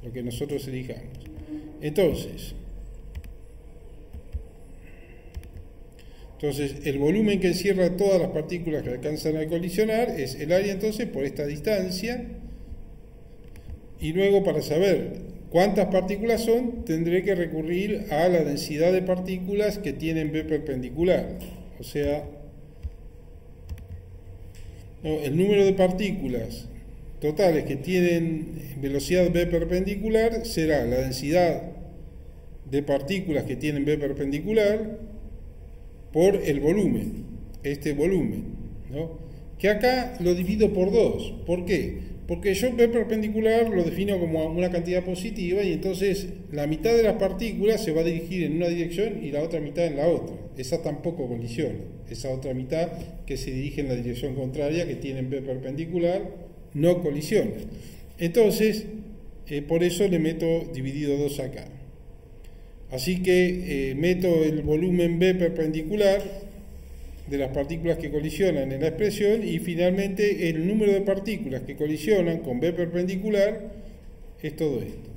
lo que nosotros elijamos. Entonces, el volumen que encierra todas las partículas que alcanzan a colisionar es el área entonces por esta distancia, y luego para saber cuántas partículas son, tendré que recurrir a la densidad de partículas que tienen B perpendicular. O sea, el número de partículas totales que tienen velocidad B perpendicular será la densidad de partículas que tienen B perpendicular por el volumen, este volumen, ¿no? Que acá lo divido por 2. ¿Por qué? Porque yo B perpendicular lo defino como una cantidad positiva, y entonces la mitad de las partículas se va a dirigir en una dirección y la otra mitad en la otra. Esa tampoco colisiona. Esa otra mitad que se dirige en la dirección contraria, que tienen B perpendicular, no colisiona. Entonces, por eso le meto dividido 2 acá. Así que meto el volumen B perpendicular de las partículas que colisionan en la expresión, y finalmente el número de partículas que colisionan con B perpendicular es todo esto.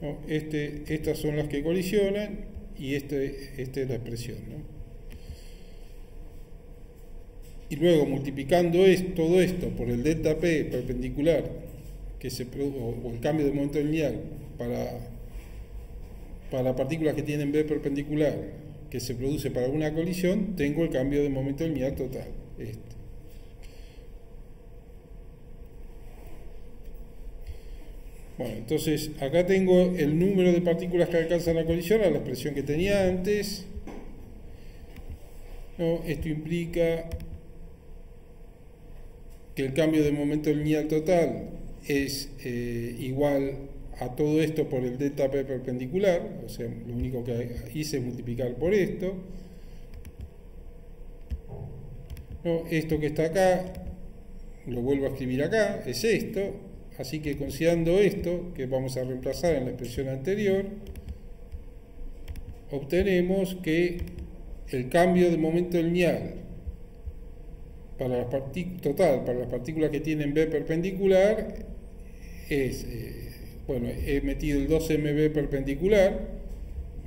¿No? Estas son las que colisionan y esta es la expresión, ¿no? Y luego multiplicando todo esto por el delta P perpendicular que se produce, o el cambio de momento lineal para partículas que tienen B perpendicular que se produce para una colisión, tengo el cambio de momento lineal total. Bueno, entonces acá tengo el número de partículas que alcanzan a colisionar, la expresión que tenía antes, ¿no? Esto implica que el cambio de momento lineal total es igual a todo esto por el delta P perpendicular, o sea, lo único que hice es multiplicar por esto, ¿no? Esto que está acá, lo vuelvo a escribir acá, es esto, así que considerando esto, que vamos a reemplazar en la expresión anterior, obtenemos que el cambio de momento lineal para las para las partículas que tienen B perpendicular es, bueno, he metido el 2mB perpendicular,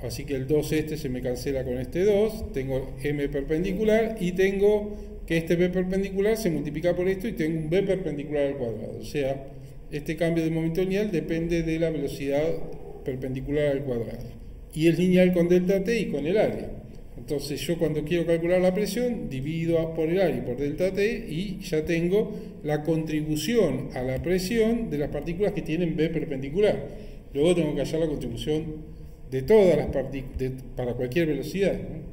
así que el 2 este se me cancela con este 2, tengo M perpendicular y tengo que este B perpendicular se multiplica por esto y tengo un B perpendicular al cuadrado. O sea, este cambio de momento lineal depende de la velocidad perpendicular al cuadrado. Y es lineal con delta T y con el área. Entonces yo cuando quiero calcular la presión divido por el área y por delta T y ya tengo la contribución a la presión de las partículas que tienen B perpendicular. Luego tengo que hallar la contribución de todas las partículas para cualquier velocidad, ¿no?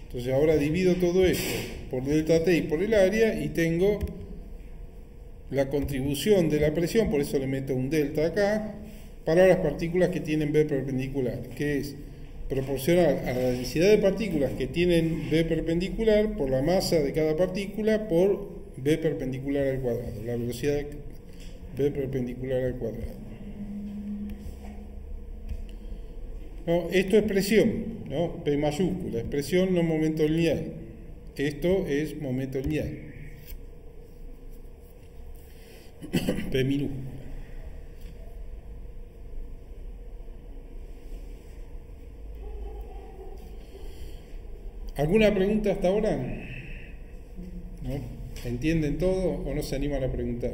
Entonces ahora divido todo esto por delta T y por el área y tengo la contribución de la presión, por eso le meto un delta acá, para las partículas que tienen B perpendicular, que es proporcional a la densidad de partículas que tienen B perpendicular por la masa de cada partícula por B perpendicular al cuadrado, la velocidad de B perpendicular al cuadrado. No, esto es presión, ¿no? P mayúscula, es presión, no momento lineal. Esto es momento lineal. P minúscula. ¿Alguna pregunta hasta ahora? ¿No? ¿Entienden todo o no se animan a preguntar?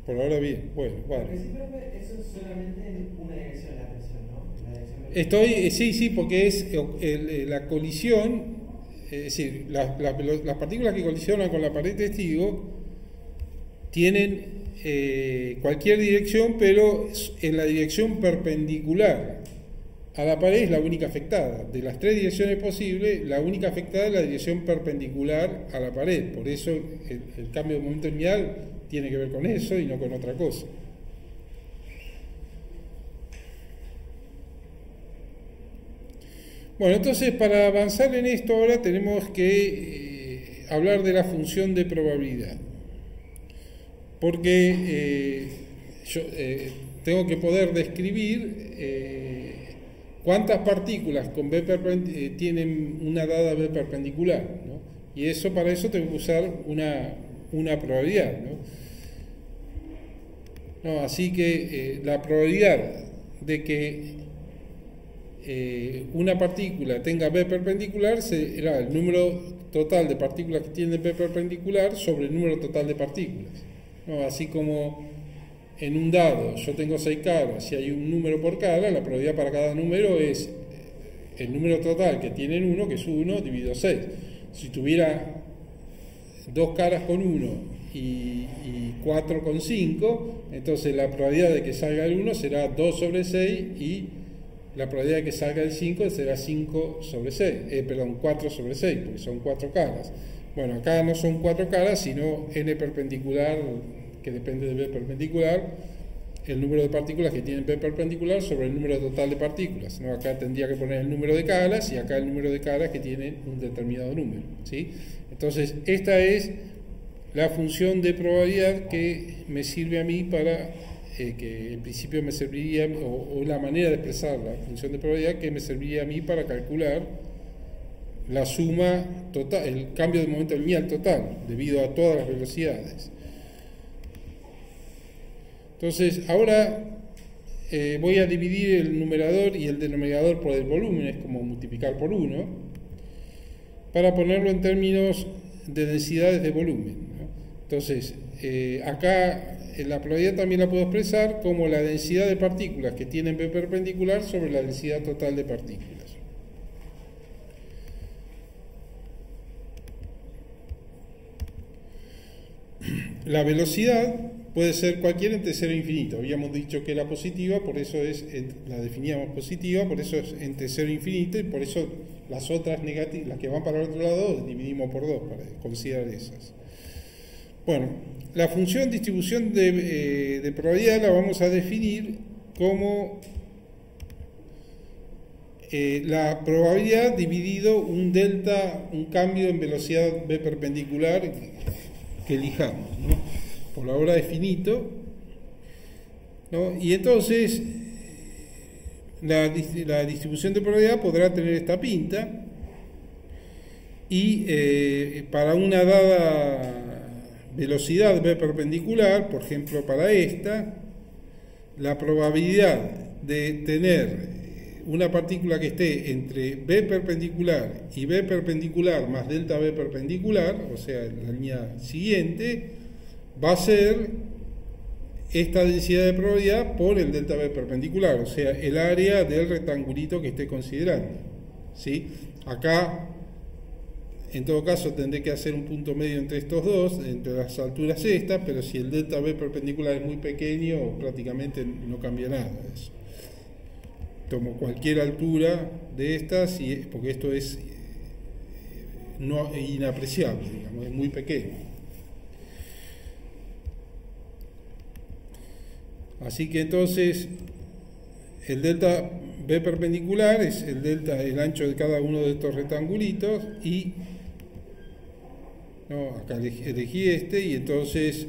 Por ahora bien. Bueno, vale. Eso es solamente en una dirección la presión, ¿no? Sí, porque es la colisión, es decir, las partículas que colisionan con la pared testigo tienen cualquier dirección, pero en la dirección perpendicular a la pared es la única afectada. De las tres direcciones posibles, la única afectada es la dirección perpendicular a la pared. Por eso el cambio de momento lineal tiene que ver con eso y no con otra cosa. Bueno, entonces para avanzar en esto ahora tenemos que hablar de la función de probabilidad. Porque yo tengo que poder describir cuántas partículas con B tienen una dada B perpendicular, ¿no? Y para eso tengo que usar una probabilidad, ¿no? Así que la probabilidad de que una partícula tenga B perpendicular será el número total de partículas que tienen B perpendicular sobre el número total de partículas, ¿no? Así como en un dado yo tengo 6 caras y hay un número por cara, la probabilidad para cada número es el número total que tienen 1, que es 1, dividido 6. Si tuviera 2 caras con 1 y 4 con 5, entonces la probabilidad de que salga el 1 será 2 sobre 6 y la probabilidad de que salga el 5 será 5 sobre 6, 4 sobre 6, porque son 4 caras. Bueno, acá no son 4 caras, sino n perpendicular, que depende de B perpendicular, el número de partículas que tienen B perpendicular sobre el número total de partículas, ¿no? Acá tendría que poner el número de caras y acá el número de caras que tienen un determinado número, ¿sí? Entonces, esta es la función de probabilidad que me sirve a mí para, que en principio me serviría, o la manera de expresar la función de probabilidad que me serviría a mí para calcular la suma total, el cambio de momento lineal total, debido a todas las velocidades. Entonces, ahora voy a dividir el numerador y el denominador por el volumen, es como multiplicar por 1, para ponerlo en términos de densidades de volumen, ¿no? Entonces, acá la probabilidad también la puedo expresar como la densidad de partículas que tienen B perpendicular sobre la densidad total de partículas. La velocidad puede ser cualquier entre 0 e infinito. Habíamos dicho que era positiva, por eso la definíamos positiva, por eso es entre 0 e infinito, y por eso las otras negativas, las que van para el otro lado, dividimos por 2 para considerar esas. Bueno, la función distribución de probabilidad la vamos a definir como la probabilidad dividido un delta, un cambio en velocidad v perpendicular que elijamos, ¿no? Por la hora de finito, ¿no? Y entonces la distribución de probabilidad podrá tener esta pinta, y para una dada velocidad v perpendicular, por ejemplo para esta, la probabilidad de tener una partícula que esté entre v perpendicular y v perpendicular más delta v perpendicular, o sea, la línea siguiente, va a ser esta densidad de probabilidad por el delta v perpendicular, o sea, el área del rectangulito que esté considerando, ¿sí? Acá, en todo caso, tendré que hacer un punto medio entre estos dos, entre las alturas estas, pero si el delta v perpendicular es muy pequeño, prácticamente no cambia nada de eso. Tomo cualquier altura de estas, porque esto es inapreciable, digamos, es muy pequeño. Así que entonces el delta v perpendicular es el ancho de cada uno de estos rectangulitos, y no, acá elegí este, y entonces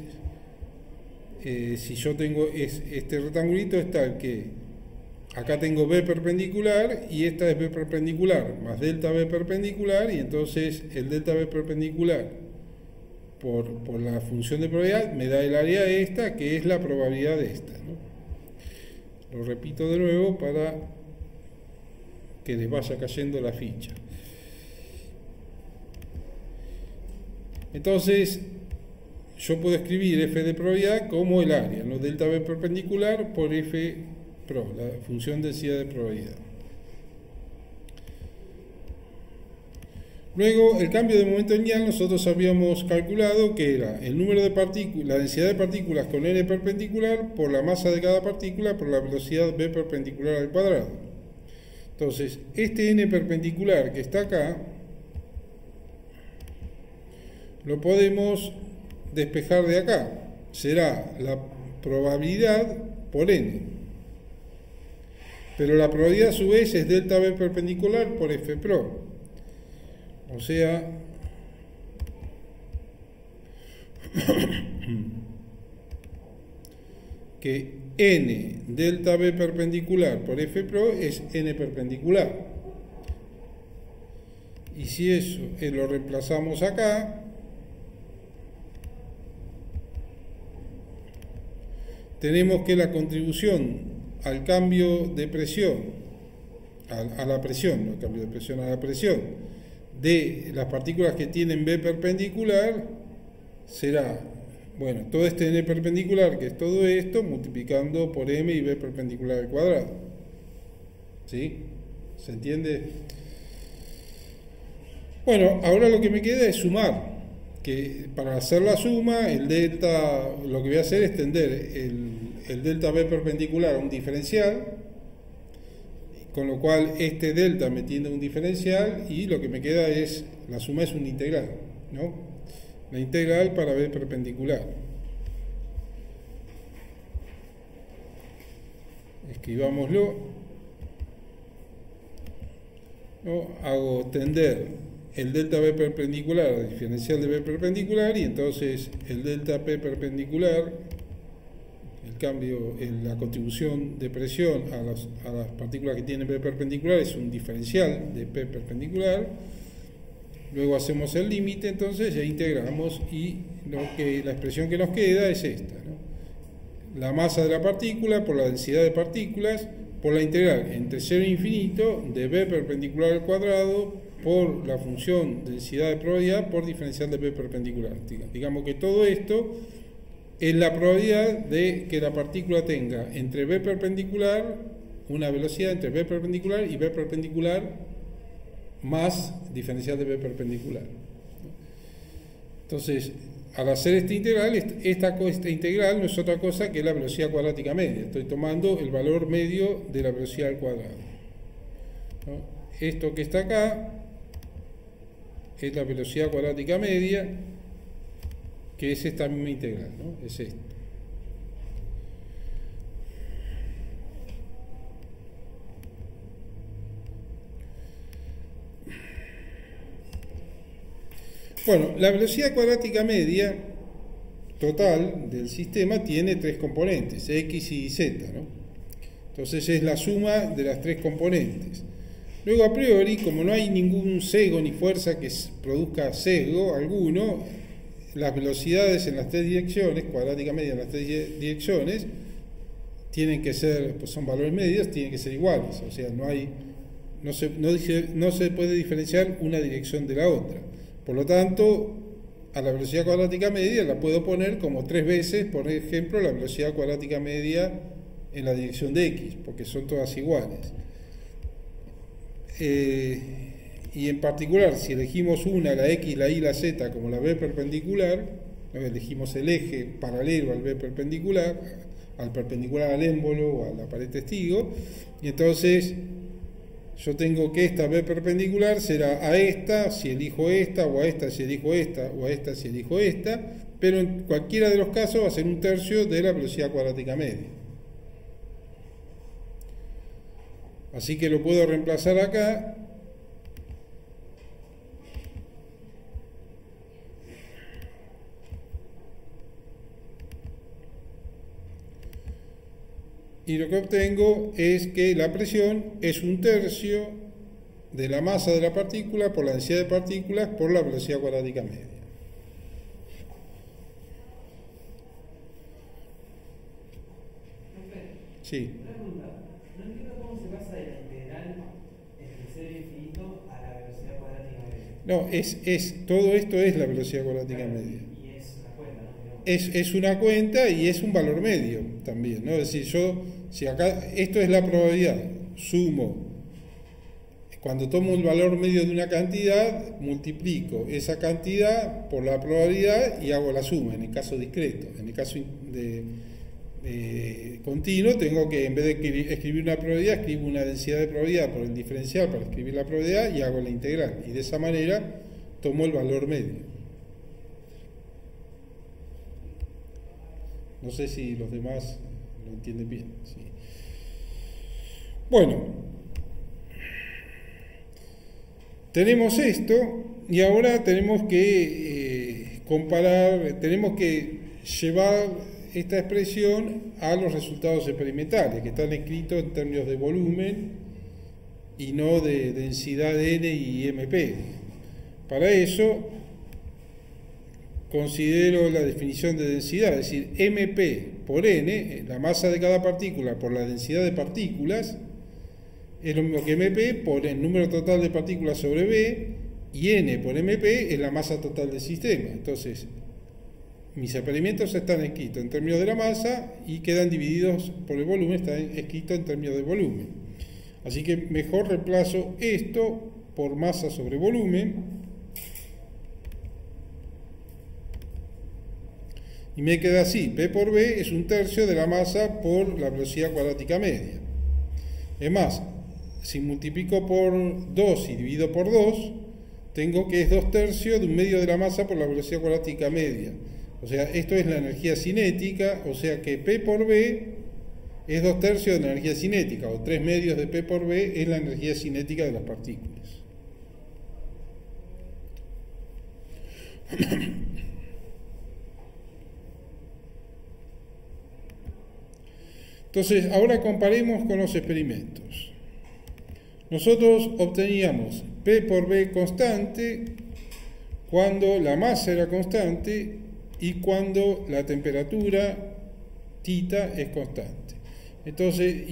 si yo tengo este rectangulito, está el que acá tengo v perpendicular, y esta es v perpendicular más delta v perpendicular, y entonces el delta v perpendicular por la función de probabilidad me da el área esta, que es la probabilidad de esta, ¿no? Lo repito de nuevo para que les vaya cayendo la ficha. Entonces yo puedo escribir f de probabilidad como el área, ¿no? Delta v perpendicular por f pro, la función densidad de probabilidad. Luego, el cambio de momento lineal, nosotros habíamos calculado que era el número de partículas, la densidad de partículas con n perpendicular por la masa de cada partícula por la velocidad v perpendicular al cuadrado. Entonces, este n perpendicular que está acá lo podemos despejar de acá. Será la probabilidad por n. Pero la probabilidad a su vez es delta v perpendicular por f pro. O sea, que n delta v perpendicular por f pro es n perpendicular. Y si eso lo reemplazamos acá, tenemos que la contribución al cambio de presión, a la presión, no al cambio de presión, a la presión de las partículas que tienen v perpendicular será, bueno, todo este n perpendicular, que es todo esto, multiplicando por m y v perpendicular al cuadrado. ¿Sí? ¿Se entiende? Bueno, ahora lo que me queda es sumar, que para hacer la suma, el delta, lo que voy a hacer es tender el delta v perpendicular a un diferencial, con lo cual este delta me tiende a un diferencial, y lo que me queda es, la suma es una integral, ¿no? La integral para v perpendicular. Escribámoslo, ¿no? Hago tender el delta v perpendicular al diferencial de v perpendicular, y entonces el delta p perpendicular, el cambio, la contribución de presión a las partículas que tienen p perpendicular es un diferencial de p perpendicular. Luego hacemos el límite, entonces ya integramos, y la expresión que nos queda es esta, ¿no? La masa de la partícula por la densidad de partículas por la integral entre 0 e infinito de v perpendicular al cuadrado por la función densidad de probabilidad por diferencial de v perpendicular. Digamos que todo esto es la probabilidad de que la partícula tenga entre v perpendicular, una velocidad entre v perpendicular y v perpendicular más diferencial de v perpendicular. Entonces, al hacer esta integral, esta integral no es otra cosa que la velocidad cuadrática media. Estoy tomando el valor medio de la velocidad al cuadrado, ¿no? Esto que está acá es la velocidad cuadrática media, que es esta misma integral, ¿no? Es esto. Bueno, la velocidad cuadrática media total del sistema tiene tres componentes, X y Z, ¿no? Entonces es la suma de las tres componentes. Luego, a priori, como no hay ningún sesgo ni fuerza que produzca sesgo alguno, las velocidades en las tres direcciones, cuadrática media en las tres direcciones, tienen que ser, pues son valores medios, tienen que ser iguales. O sea, no se puede diferenciar una dirección de la otra. Por lo tanto, a la velocidad cuadrática media la puedo poner como 3 veces, por ejemplo, la velocidad cuadrática media en la dirección de X, porque son todas iguales. Y en particular, si elegimos una, la X, la Y, la Z, como la B perpendicular, elegimos el eje paralelo al B perpendicular, al perpendicular al émbolo o a la pared testigo, y entonces yo tengo que esta B perpendicular será a esta si elijo esta, o a esta si elijo esta, o a esta si elijo esta, pero en cualquiera de los casos va a ser un tercio de la velocidad cuadrática media. Así que lo puedo reemplazar acá. Y lo que obtengo es que la presión es un tercio de la masa de la partícula por la densidad de partículas por la velocidad cuadrática media. Sí. Una pregunta. No entiendo cómo se pasa de la integral entre 0 y infinito a la velocidad cuadrática media. No, todo esto es la velocidad cuadrática media. Y es una cuenta, ¿no? Es una cuenta y es un valor medio también, ¿no? Es decir, si acá, esto es la probabilidad, sumo, cuando tomo el valor medio de una cantidad, multiplico esa cantidad por la probabilidad y hago la suma, en el caso discreto. En el caso de continuo, tengo que, en vez de escribir una probabilidad, escribo una densidad de probabilidad por el diferencial para escribir la probabilidad y hago la integral. Y de esa manera tomo el valor medio. No sé si los demás lo entienden bien. Sí. Bueno, tenemos esto y ahora tenemos que comparar, tenemos que llevar esta expresión a los resultados experimentales, que están escritos en términos de volumen y no de densidad de N y MP. Para eso considero la definición de densidad, es decir, MP por N, la masa de cada partícula por la densidad de partículas, es lo mismo que MP por el número total de partículas sobre B, y N por MP es la masa total del sistema. Entonces, mis experimentos están escritos en términos de la masa y quedan divididos por el volumen, están escritos en términos de volumen. Así que mejor reemplazo esto por masa sobre volumen. Y me queda así, P por B es un tercio de la masa por la velocidad cuadrática media. Es más, si multiplico por 2 y divido por 2, tengo que es 2 tercios de un medio de la masa por la velocidad cuadrática media. O sea, esto es la energía cinética, o sea que P por B es 2 tercios de la energía cinética, o 3 medios de P por B es la energía cinética de las partículas. Entonces, ahora comparemos con los experimentos. Nosotros obteníamos P por B constante cuando la masa era constante y cuando la temperatura θ es constante. Entonces,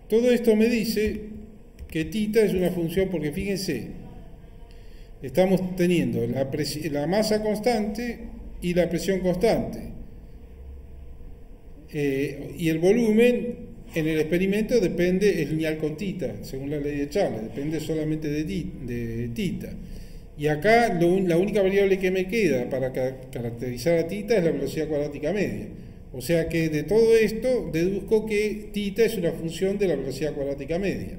todo esto me dice que θ es una función, porque fíjense, estamos teniendo la masa constante y la presión constante. Y el volumen en el experimento es lineal con θ, según la ley de Charles, depende solamente de θ. Y acá la única variable que me queda para caracterizar a θ es la velocidad cuadrática media. O sea que de todo esto deduzco que θ es una función de la velocidad cuadrática media.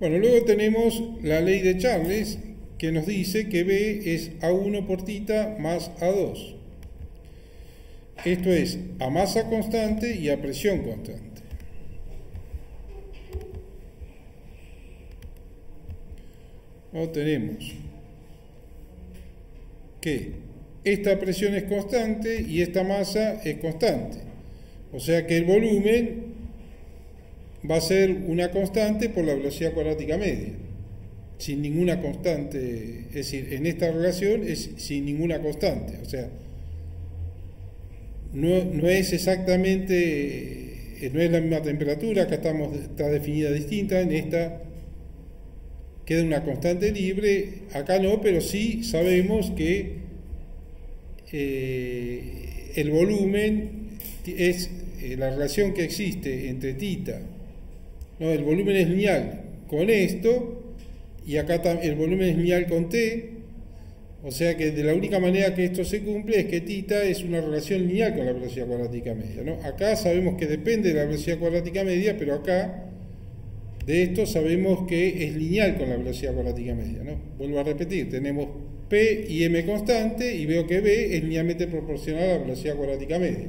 Bueno, luego tenemos la ley de Charles, que nos dice que B es A1 por tita más A2. Esto es a masa constante y a presión constante. Luego tenemos que esta presión es constante y esta masa es constante. O sea que el volumen va a ser una constante por la velocidad cuadrática media, sin ninguna constante, es decir, en esta relación es sin ninguna constante, o sea, no es exactamente, no es la misma temperatura, acá está definida distinta, en esta queda una constante libre, acá no, pero sí sabemos que el volumen es la relación que existe entre tita, no, el volumen es lineal con esto, y acá el volumen es lineal con t, o sea que de la única manera que esto se cumple es que tita es una relación lineal con la velocidad cuadrática media, ¿no? Acá sabemos que depende de la velocidad cuadrática media, pero acá de esto sabemos que es lineal con la velocidad cuadrática media, ¿no? Vuelvo a repetir, tenemos P y M constante y veo que B es linealmente proporcional a la velocidad cuadrática media.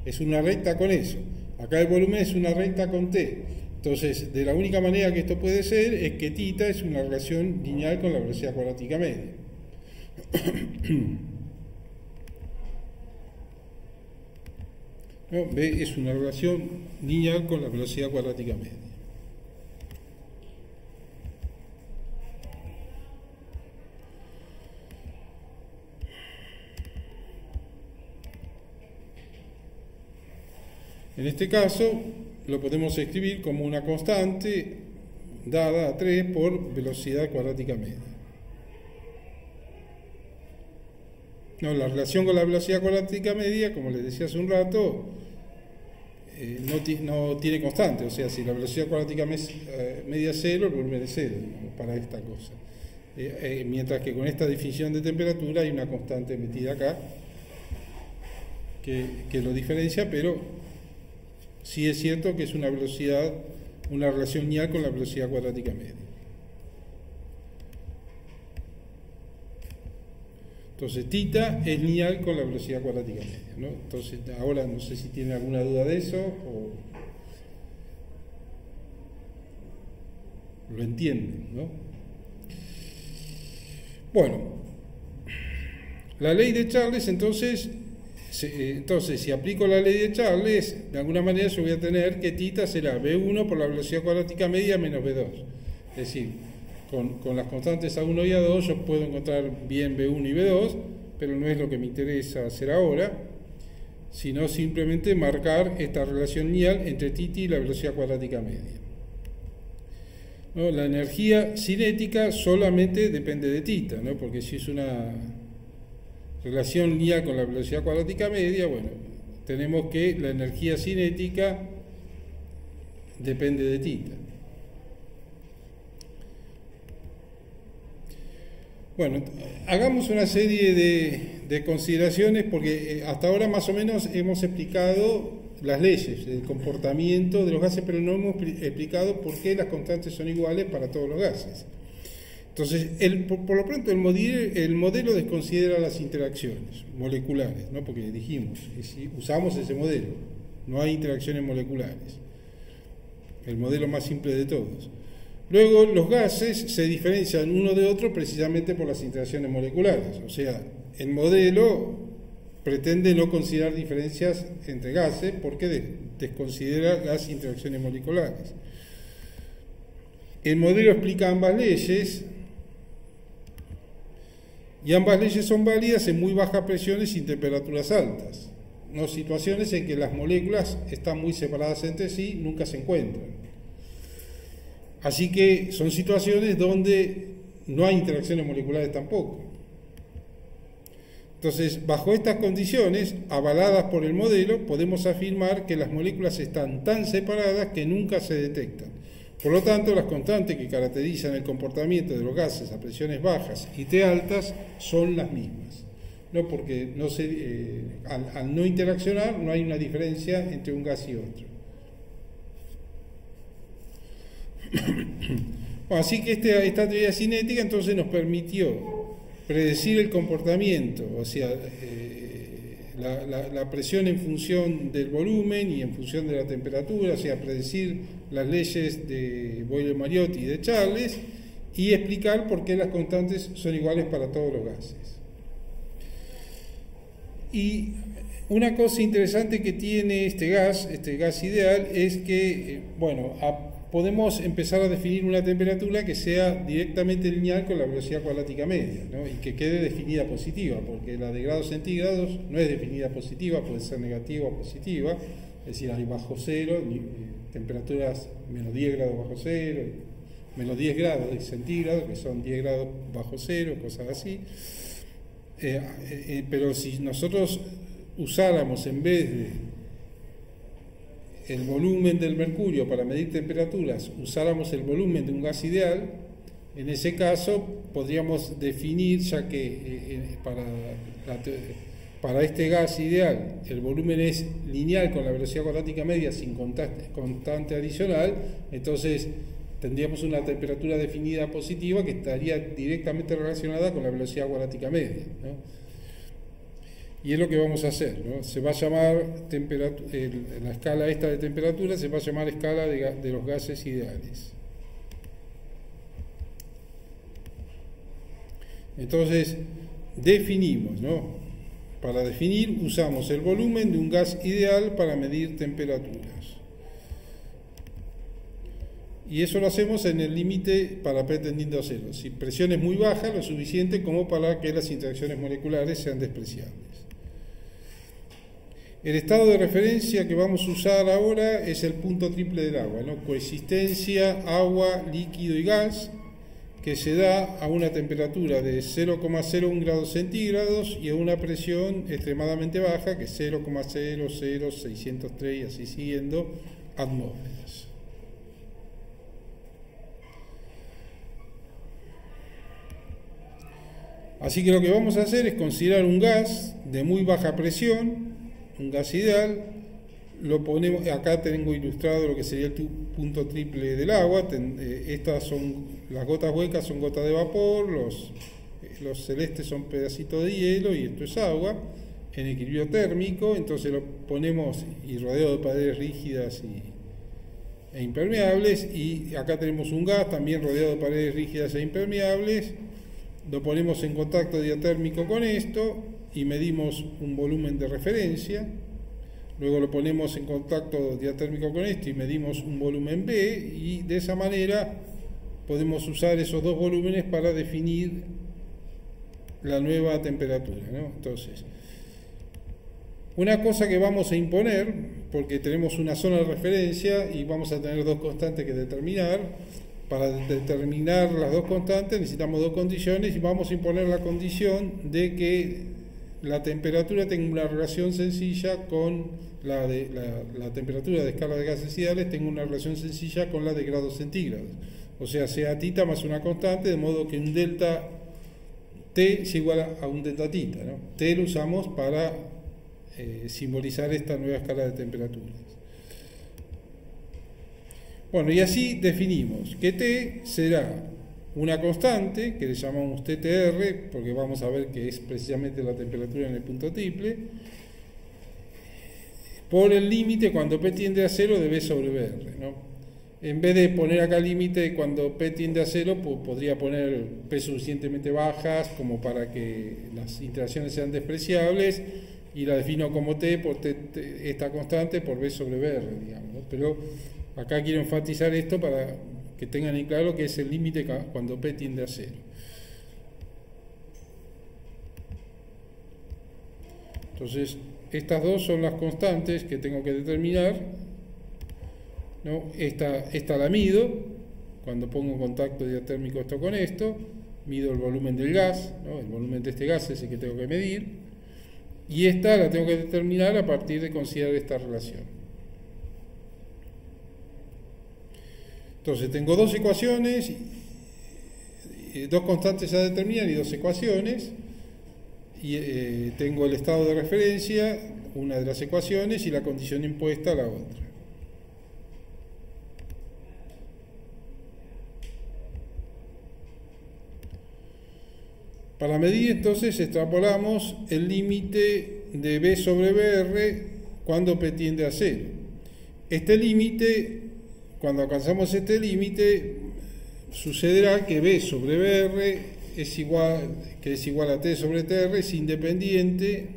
Es una recta con eso. Acá el volumen es una recta con T. Entonces, de la única manera que esto puede ser es que tita es una relación lineal con la velocidad cuadrática media. No, B es una relación lineal con la velocidad cuadrática media. En este caso lo podemos escribir como una constante dada a 3 por velocidad cuadrática media. No, la relación con la velocidad cuadrática media, como les decía hace un rato, no tiene constante, o sea, si la velocidad cuadrática media es 0, el volumen es 0, digamos, para esta cosa. Mientras que con esta definición de temperatura hay una constante metida acá que lo diferencia, pero sí es cierto que es una velocidad, una relación lineal con la velocidad cuadrática media. Entonces, tita es lineal con la velocidad cuadrática media, ¿no? Entonces, ahora no sé si tienen alguna duda de eso o lo entienden, ¿no? Bueno, la ley de Charles, entonces, si aplico la ley de Charles, de alguna manera yo voy a tener que tita será B1 por la velocidad cuadrática media menos B2. Es decir, con las constantes A1 y A2 yo puedo encontrar bien B1 y B2, pero no es lo que me interesa hacer ahora, sino simplemente marcar esta relación lineal entre tita y la velocidad cuadrática media. ¿No? La energía cinética solamente depende de tita, ¿no? Porque si es una relación lineal con la velocidad cuadrática media, bueno, tenemos que la energía cinética depende de tita. Bueno, hagamos una serie de consideraciones porque hasta ahora más o menos hemos explicado las leyes del comportamiento de los gases, pero no hemos explicado por qué las constantes son iguales para todos los gases. Entonces, por lo pronto, el modelo desconsidera las interacciones moleculares, ¿no? Porque dijimos, si usamos ese modelo, no hay interacciones moleculares. El modelo más simple de todos. Luego, los gases se diferencian uno de otro precisamente por las interacciones moleculares. O sea, el modelo pretende no considerar diferencias entre gases porque desconsidera las interacciones moleculares. El modelo explica ambas leyes y ambas leyes son válidas en muy bajas presiones y temperaturas altas, no situaciones en que las moléculas están muy separadas entre sí, nunca se encuentran. Así que son situaciones donde no hay interacciones moleculares tampoco. Entonces, bajo estas condiciones, avaladas por el modelo, podemos afirmar que las moléculas están tan separadas que nunca se detectan. Por lo tanto, las constantes que caracterizan el comportamiento de los gases a presiones bajas y T altas son las mismas, ¿no? Porque al no interaccionar no hay una diferencia entre un gas y otro. Bueno, así que esta teoría cinética entonces nos permitió predecir el comportamiento, o sea, la presión en función del volumen y en función de la temperatura, o sea, predecir las leyes de Boyle-Mariotti y de Charles, y explicar por qué las constantes son iguales para todos los gases. Y una cosa interesante que tiene este gas ideal, es que, bueno, podemos empezar a definir una temperatura que sea directamente lineal con la velocidad cuadrática media, ¿no? Y que quede definida positiva, porque la de grados centígrados no es definida positiva, puede ser negativa o positiva, es decir, hay bajo cero, temperaturas menos 10 grados bajo cero, menos 10 grados centígrados, que son 10 grados bajo cero, cosas así. Pero si nosotros usáramos, en vez de el volumen del mercurio para medir temperaturas, usáramos el volumen de un gas ideal, en ese caso podríamos definir, ya que para este gas ideal el volumen es lineal con la velocidad cuadrática media sin constante adicional, entonces tendríamos una temperatura definida positiva que estaría directamente relacionada con la velocidad cuadrática media, ¿no? Y es lo que vamos a hacer, ¿no? Se va a llamar la escala esta de temperatura se va a llamar escala de los gases ideales. Entonces, definimos, ¿no? Para definir usamos el volumen de un gas ideal para medir temperaturas. Y eso lo hacemos en el límite para P tendiendo a cero. Si presión es muy baja, lo suficiente como para que las interacciones moleculares sean despreciables. El estado de referencia que vamos a usar ahora es el punto triple del agua, ¿no? Coexistencia, agua, líquido y gas, que se da a una temperatura de 0,01 grados centígrados y a una presión extremadamente baja, que es 0,00603 y así siguiendo, atmósferas. Así que lo que vamos a hacer es considerar un gas de muy baja presión, un gas ideal, lo ponemos, acá tengo ilustrado lo que sería el punto triple del agua, estas son, las gotas huecas son gotas de vapor, los celestes son pedacitos de hielo y esto es agua, en equilibrio térmico, entonces lo ponemos y rodeado de paredes rígidas e impermeables, y acá tenemos un gas también rodeado de paredes rígidas e impermeables, lo ponemos en contacto diatérmico con esto y medimos un volumen de referencia, luego lo ponemos en contacto diatérmico con esto y medimos un volumen B, y de esa manera podemos usar esos dos volúmenes para definir la nueva temperatura, ¿no? Entonces, una cosa que vamos a imponer, porque tenemos una zona de referencia y vamos a tener dos constantes que determinar, para determinar las dos constantes necesitamos dos condiciones, y vamos a imponer la condición de que la temperatura tenga una relación sencilla con la temperatura de escala de gases ideales, tenga una relación sencilla con la de grados centígrados. O sea θ más una constante, de modo que un delta T es igual a un delta θ, ¿no? T lo usamos para simbolizar esta nueva escala de temperaturas. Bueno, y así definimos que T será una constante, que le llamamos TTR, porque vamos a ver que es precisamente la temperatura en el punto triple, por el límite cuando P tiende a 0 de B sobre BR, ¿no? En vez de poner acá límite cuando P tiende a 0, pues podría poner P suficientemente bajas como para que las interacciones sean despreciables, y la defino como T por esta constante por B sobre BR, digamos, ¿no? Pero acá quiero enfatizar esto para que tengan en claro que es el límite cuando P tiende a 0. Entonces, estas dos son las constantes que tengo que determinar, ¿no? Esta la mido, cuando pongo en contacto diatérmico esto con esto, mido el volumen del gas, ¿no? El volumen de este gas es el que tengo que medir, y esta la tengo que determinar a partir de considerar esta relación. Entonces tengo dos ecuaciones, dos constantes a determinar y dos ecuaciones, y tengo el estado de referencia, una de las ecuaciones, y la condición impuesta a la otra. Para medir entonces extrapolamos el límite de B sobre BR cuando P tiende a 0. Este límite, cuando alcanzamos este límite, sucederá que B sobre BR es igual a T sobre TR, es independiente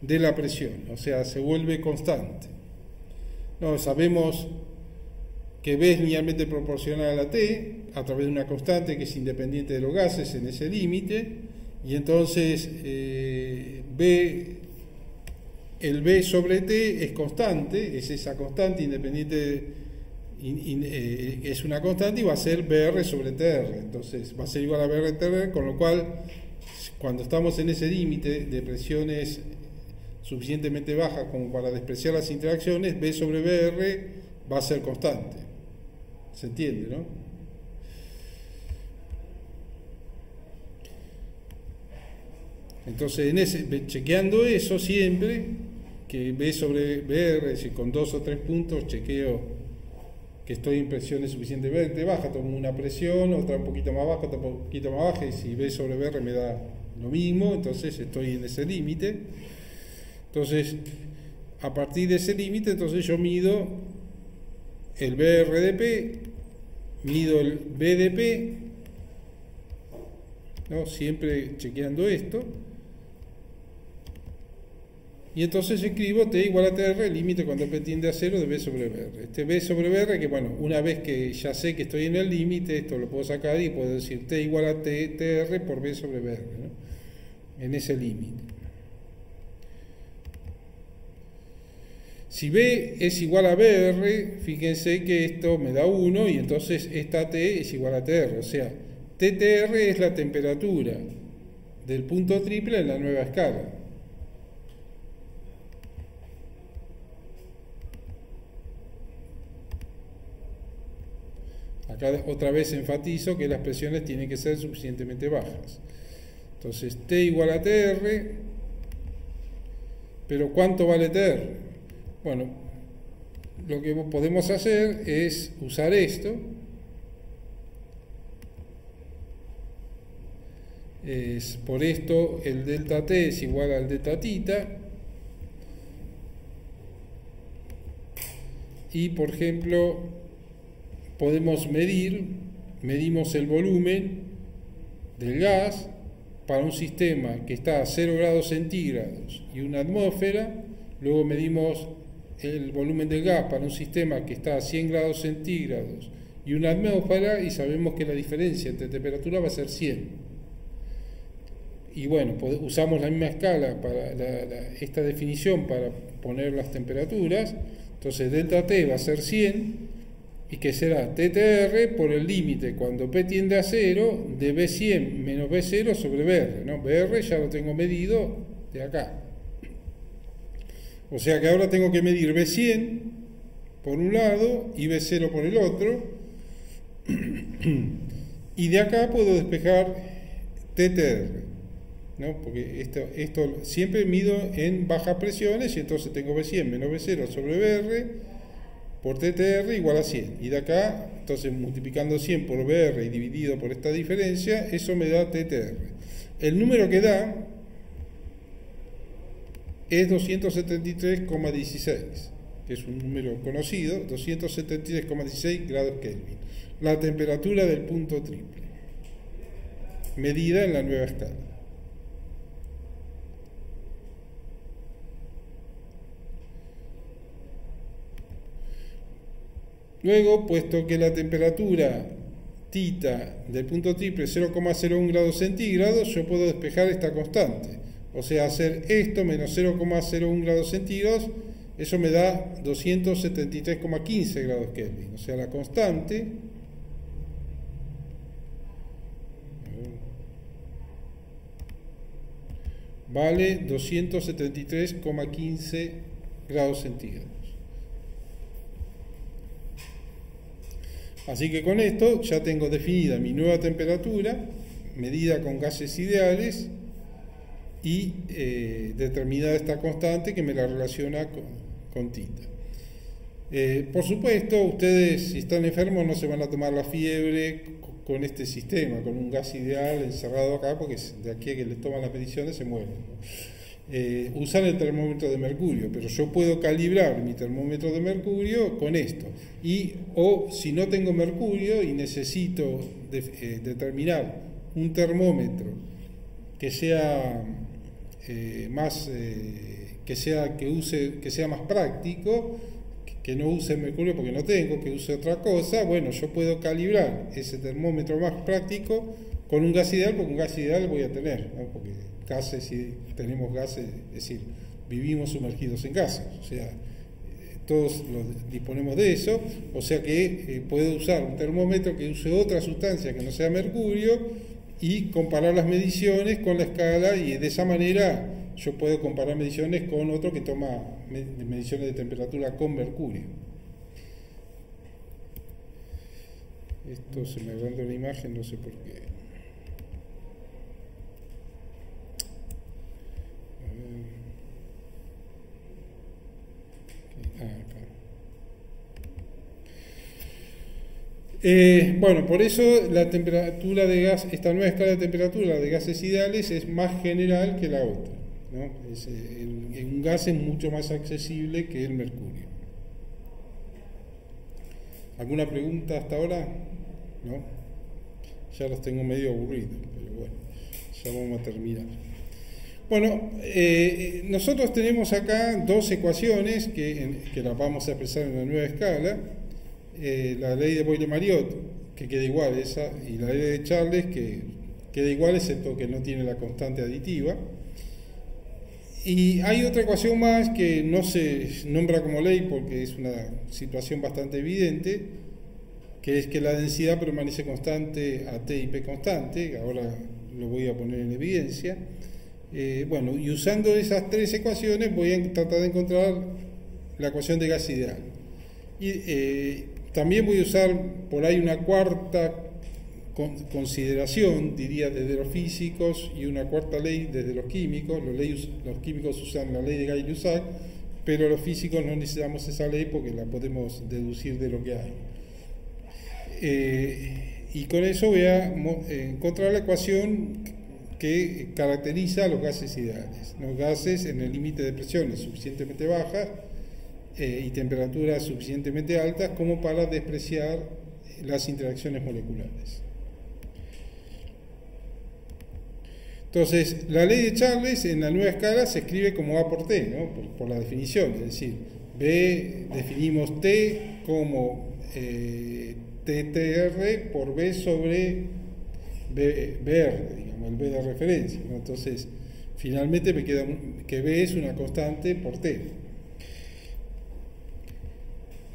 de la presión, o sea, se vuelve constante. No, sabemos que B es linealmente proporcional a T a través de una constante que es independiente de los gases en ese límite, y entonces el B sobre T es constante, es esa constante independiente, es una constante y va a ser BR sobre TR, entonces va a ser igual a BR TR, con lo cual cuando estamos en ese límite de presiones suficientemente bajas como para despreciar las interacciones, B sobre BR va a ser constante. ¿Se entiende, no? Entonces, chequeando eso siempre, que B sobre BR, si con 2 o 3 puntos chequeo que estoy en presiones suficientemente bajas, tomo una presión, otra un poquito más baja, otra un poquito más baja, y si B sobre BR me da lo mismo, entonces estoy en ese límite. Entonces, a partir de ese límite, entonces yo mido el BR de P, mido el B de P, ¿no? Siempre chequeando esto, y entonces escribo T igual a TR, el límite cuando P tiende a 0 de B sobre BR. Este B sobre BR, que bueno, una vez que ya sé que estoy en el límite, esto lo puedo sacar y puedo decir T igual a TR por B sobre BR, ¿no? En ese límite. Si B es igual a BR, fíjense que esto me da 1 y entonces esta T es igual a TR, o sea, TTR es la temperatura del punto triple en la nueva escala. Acá otra vez enfatizo que las presiones tienen que ser suficientemente bajas. Entonces T igual a TR, pero ¿cuánto vale TR? Bueno, lo que podemos hacer es usar esto. Por esto el delta T es igual al delta tita. Y por ejemplo, medimos el volumen del gas para un sistema que está a 0 grados centígrados y una atmósfera, luego medimos el volumen del gas para un sistema que está a 100 grados centígrados y una atmósfera y sabemos que la diferencia entre temperatura va a ser 100. Y bueno, usamos la misma escala para esta definición para poner las temperaturas, entonces delta T va a ser 100 y que será TTR por el límite cuando P tiende a 0 de B100 menos B0 sobre BR, ¿no? BR ya lo tengo medido de acá. O sea que ahora tengo que medir B100 por un lado y B0 por el otro. Y de acá puedo despejar TTR, ¿no? Porque esto siempre mido en bajas presiones y entonces tengo B100 menos B0 sobre BR por TTR igual a 100. Y de acá, entonces multiplicando 100 por BR y dividido por esta diferencia, eso me da TTR. El número que da es 273,16, que es un número conocido, 273,16 grados Kelvin. La temperatura del punto triple, medida en la nueva escala. Luego, puesto que la temperatura tita del punto triple es 0,01 grados centígrados, yo puedo despejar esta constante. O sea, hacer esto menos 0,01 grados centígrados, eso me da 273,15 grados Kelvin. O sea, la constante vale 273,15 grados centígrados. Así que con esto ya tengo definida mi nueva temperatura, medida con gases ideales y determinada esta constante que me la relaciona con tita. Por supuesto, ustedes si están enfermos no se van a tomar la fiebre con este sistema, con un gas ideal encerrado acá, porque de aquí a que les toman las mediciones se mueren, ¿no? Usan el termómetro de mercurio, pero yo puedo calibrar mi termómetro de mercurio con esto. O si no tengo mercurio y necesito determinar un termómetro que sea que sea más práctico, que no use mercurio porque no tengo, que use otra cosa, bueno, yo puedo calibrar ese termómetro más práctico con un gas ideal, porque un gas ideal voy a tener, ¿no? Porque gases, si tenemos gases, es decir, vivimos sumergidos en gases, o sea, todos disponemos de eso, o sea que puedo usar un termómetro que use otra sustancia que no sea mercurio y comparar las mediciones con la escala, y de esa manera yo puedo comparar mediciones con otro que toma mediciones de temperatura con mercurio. Esto se me agrandó la imagen, no sé por qué. Bueno, por eso la temperatura de gas, esta nueva escala de temperatura de gases ideales es más general que la otra, ¿no? Un gas es mucho más accesible que el mercurio. ¿Alguna pregunta hasta ahora? ¿No? Ya los tengo medio aburridos, pero bueno, ya vamos a terminar. Bueno, nosotros tenemos acá dos ecuaciones que las vamos a expresar en la nueva escala. La ley de Boyle-Mariotte, que queda igual esa, y la ley de Charles, que queda igual excepto que no tiene la constante aditiva. Y hay otra ecuación más que no se nombra como ley porque es una situación bastante evidente, que es que la densidad permanece constante a T y P constante. Ahora lo voy a poner en evidencia. Bueno, y usando esas tres ecuaciones voy a tratar de encontrar la ecuación de gas ideal. Y también voy a usar por ahí una cuarta consideración, diría, desde los físicos, y una cuarta ley desde los químicos. Los químicos usan la ley de Gay-Lussac, pero los físicos no necesitamos esa ley porque la podemos deducir de lo que hay. Y con eso voy a encontrar la ecuación que caracteriza a los gases ideales. Los gases en el límite de presiones suficientemente bajas y temperaturas suficientemente altas como para despreciar las interacciones moleculares. Entonces, la ley de Charles en la nueva escala se escribe como A por T, ¿no? por la definición, es decir, definimos T como TTR por B sobre BR, digamos, el B de referencia, ¿no? Entonces, finalmente me queda que B es una constante por T.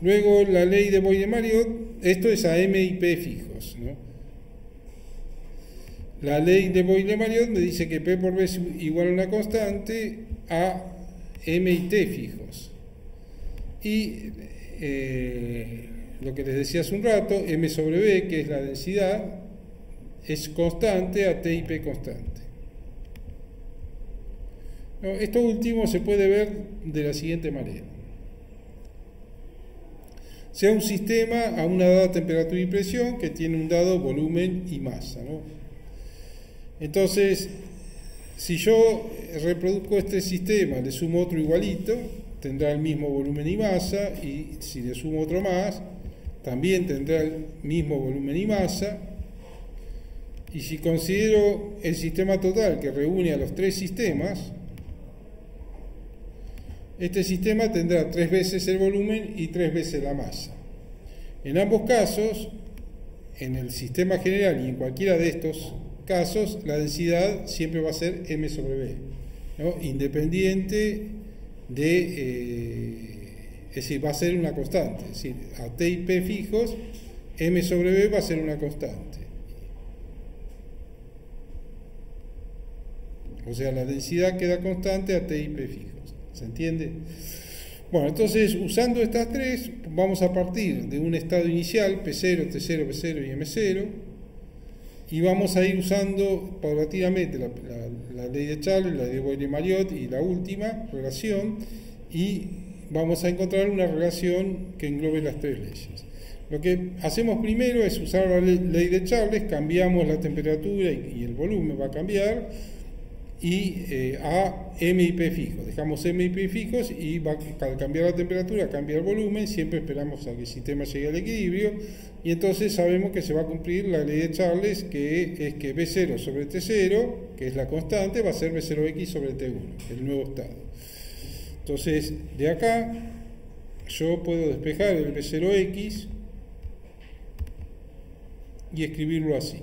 Luego la ley de Boyle-Mariotte, esto es a M y P fijos, ¿no? La ley de Boyle-Mariotte me dice que P por B es igual a una constante a M y T fijos. Y lo que les decía hace un rato, M sobre B, que es la densidad, es constante a T y P constante. No, esto último se puede ver de la siguiente manera. Sea un sistema a una dada temperatura y presión que tiene un dado volumen y masa, ¿no? Entonces, si yo reproduzco este sistema, le sumo otro igualito, tendrá el mismo volumen y masa, y si le sumo otro más, también tendrá el mismo volumen y masa. Y si considero el sistema total que reúne a los tres sistemas, este sistema tendrá 3 veces el volumen y 3 veces la masa. En ambos casos, en el sistema general y en cualquiera de estos casos, la densidad siempre va a ser M sobre B, ¿no? Independiente es decir, va a ser una constante. Es decir, a T y P fijos, M sobre B va a ser una constante. O sea, la densidad queda constante a T y P fijos. ¿Se entiende? Bueno, entonces, usando estas tres, vamos a partir de un estado inicial, P0, T0, P0 y M0, y vamos a ir usando paulatinamente la ley de Charles, la ley de Boyle-Mariotte y la última relación, y vamos a encontrar una relación que englobe las tres leyes. Lo que hacemos primero es usar la ley de Charles, cambiamos la temperatura y el volumen va a cambiar, y a M y P fijos. Dejamos M y P fijos y al cambiar la temperatura cambia el volumen, siempre esperamos a que el sistema llegue al equilibrio, y entonces sabemos que se va a cumplir la ley de Charles, que es que B0 sobre T0, que es la constante, va a ser B0X sobre T1, el nuevo estado. Entonces, de acá yo puedo despejar el B0X y escribirlo así.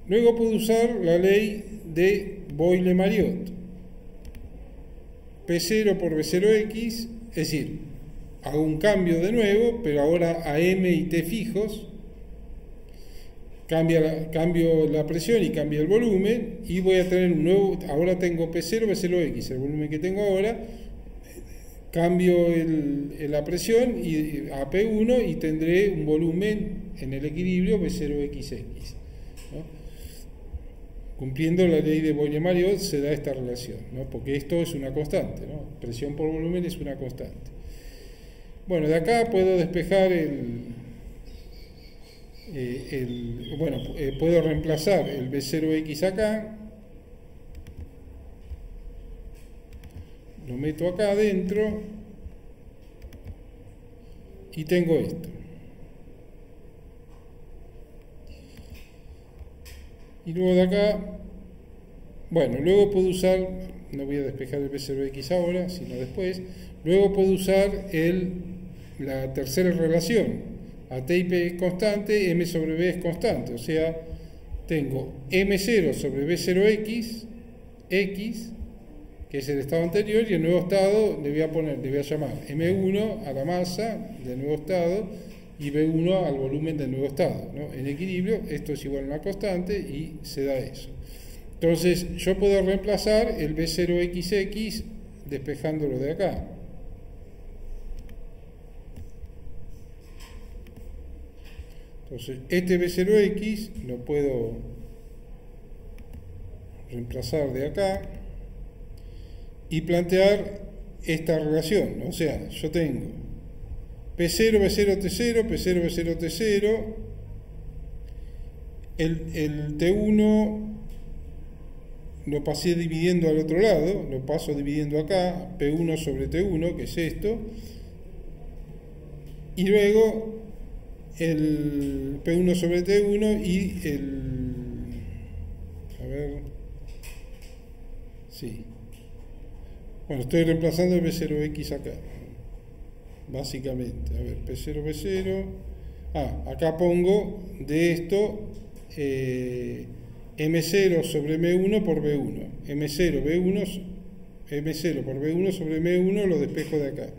Luego puedo usar la ley de Boyle-Mariotte. P0 por B0X, es decir, hago un cambio de nuevo, pero ahora a M y T fijos, cambio la presión y cambio el volumen, y voy a tener un nuevo, ahora tengo P0, B0X, el volumen que tengo ahora, cambio la presión a P1 y tendré un volumen en el equilibrio B0XX, ¿no? Cumpliendo la ley de Boyle-Mariotte se da esta relación, ¿no? Porque esto es una constante, ¿no? Presión por volumen es una constante. Bueno, de acá puedo despejar puedo reemplazar el B0X acá, lo meto acá adentro y tengo esto. Y luego de acá, bueno, luego puedo usar, no voy a despejar el B0X ahora, sino después, luego puedo usar la tercera relación, a T y P es constante, M sobre B es constante, o sea, tengo M0 sobre B0X, X, que es el estado anterior, y el nuevo estado le voy a llamar M1 a la masa del nuevo estado, y B1 al volumen del nuevo estado, ¿no? En equilibrio, esto es igual a una constante y se da eso. Entonces, yo puedo reemplazar el B0XX despejándolo de acá. Entonces, este B0X lo puedo reemplazar de acá y plantear esta relación, ¿no? O sea, yo tengo P0, B0, T0, P0, B0, T0, el T1 lo pasé dividiendo al otro lado, lo paso dividiendo acá, P1 sobre T1, que es esto, y luego el P1 sobre T1 y bueno, estoy reemplazando el B0X acá. Básicamente, a ver, P0, B0, acá pongo de esto M0 sobre M1 por B1, M0 por B1 sobre M1 lo despejo de acá,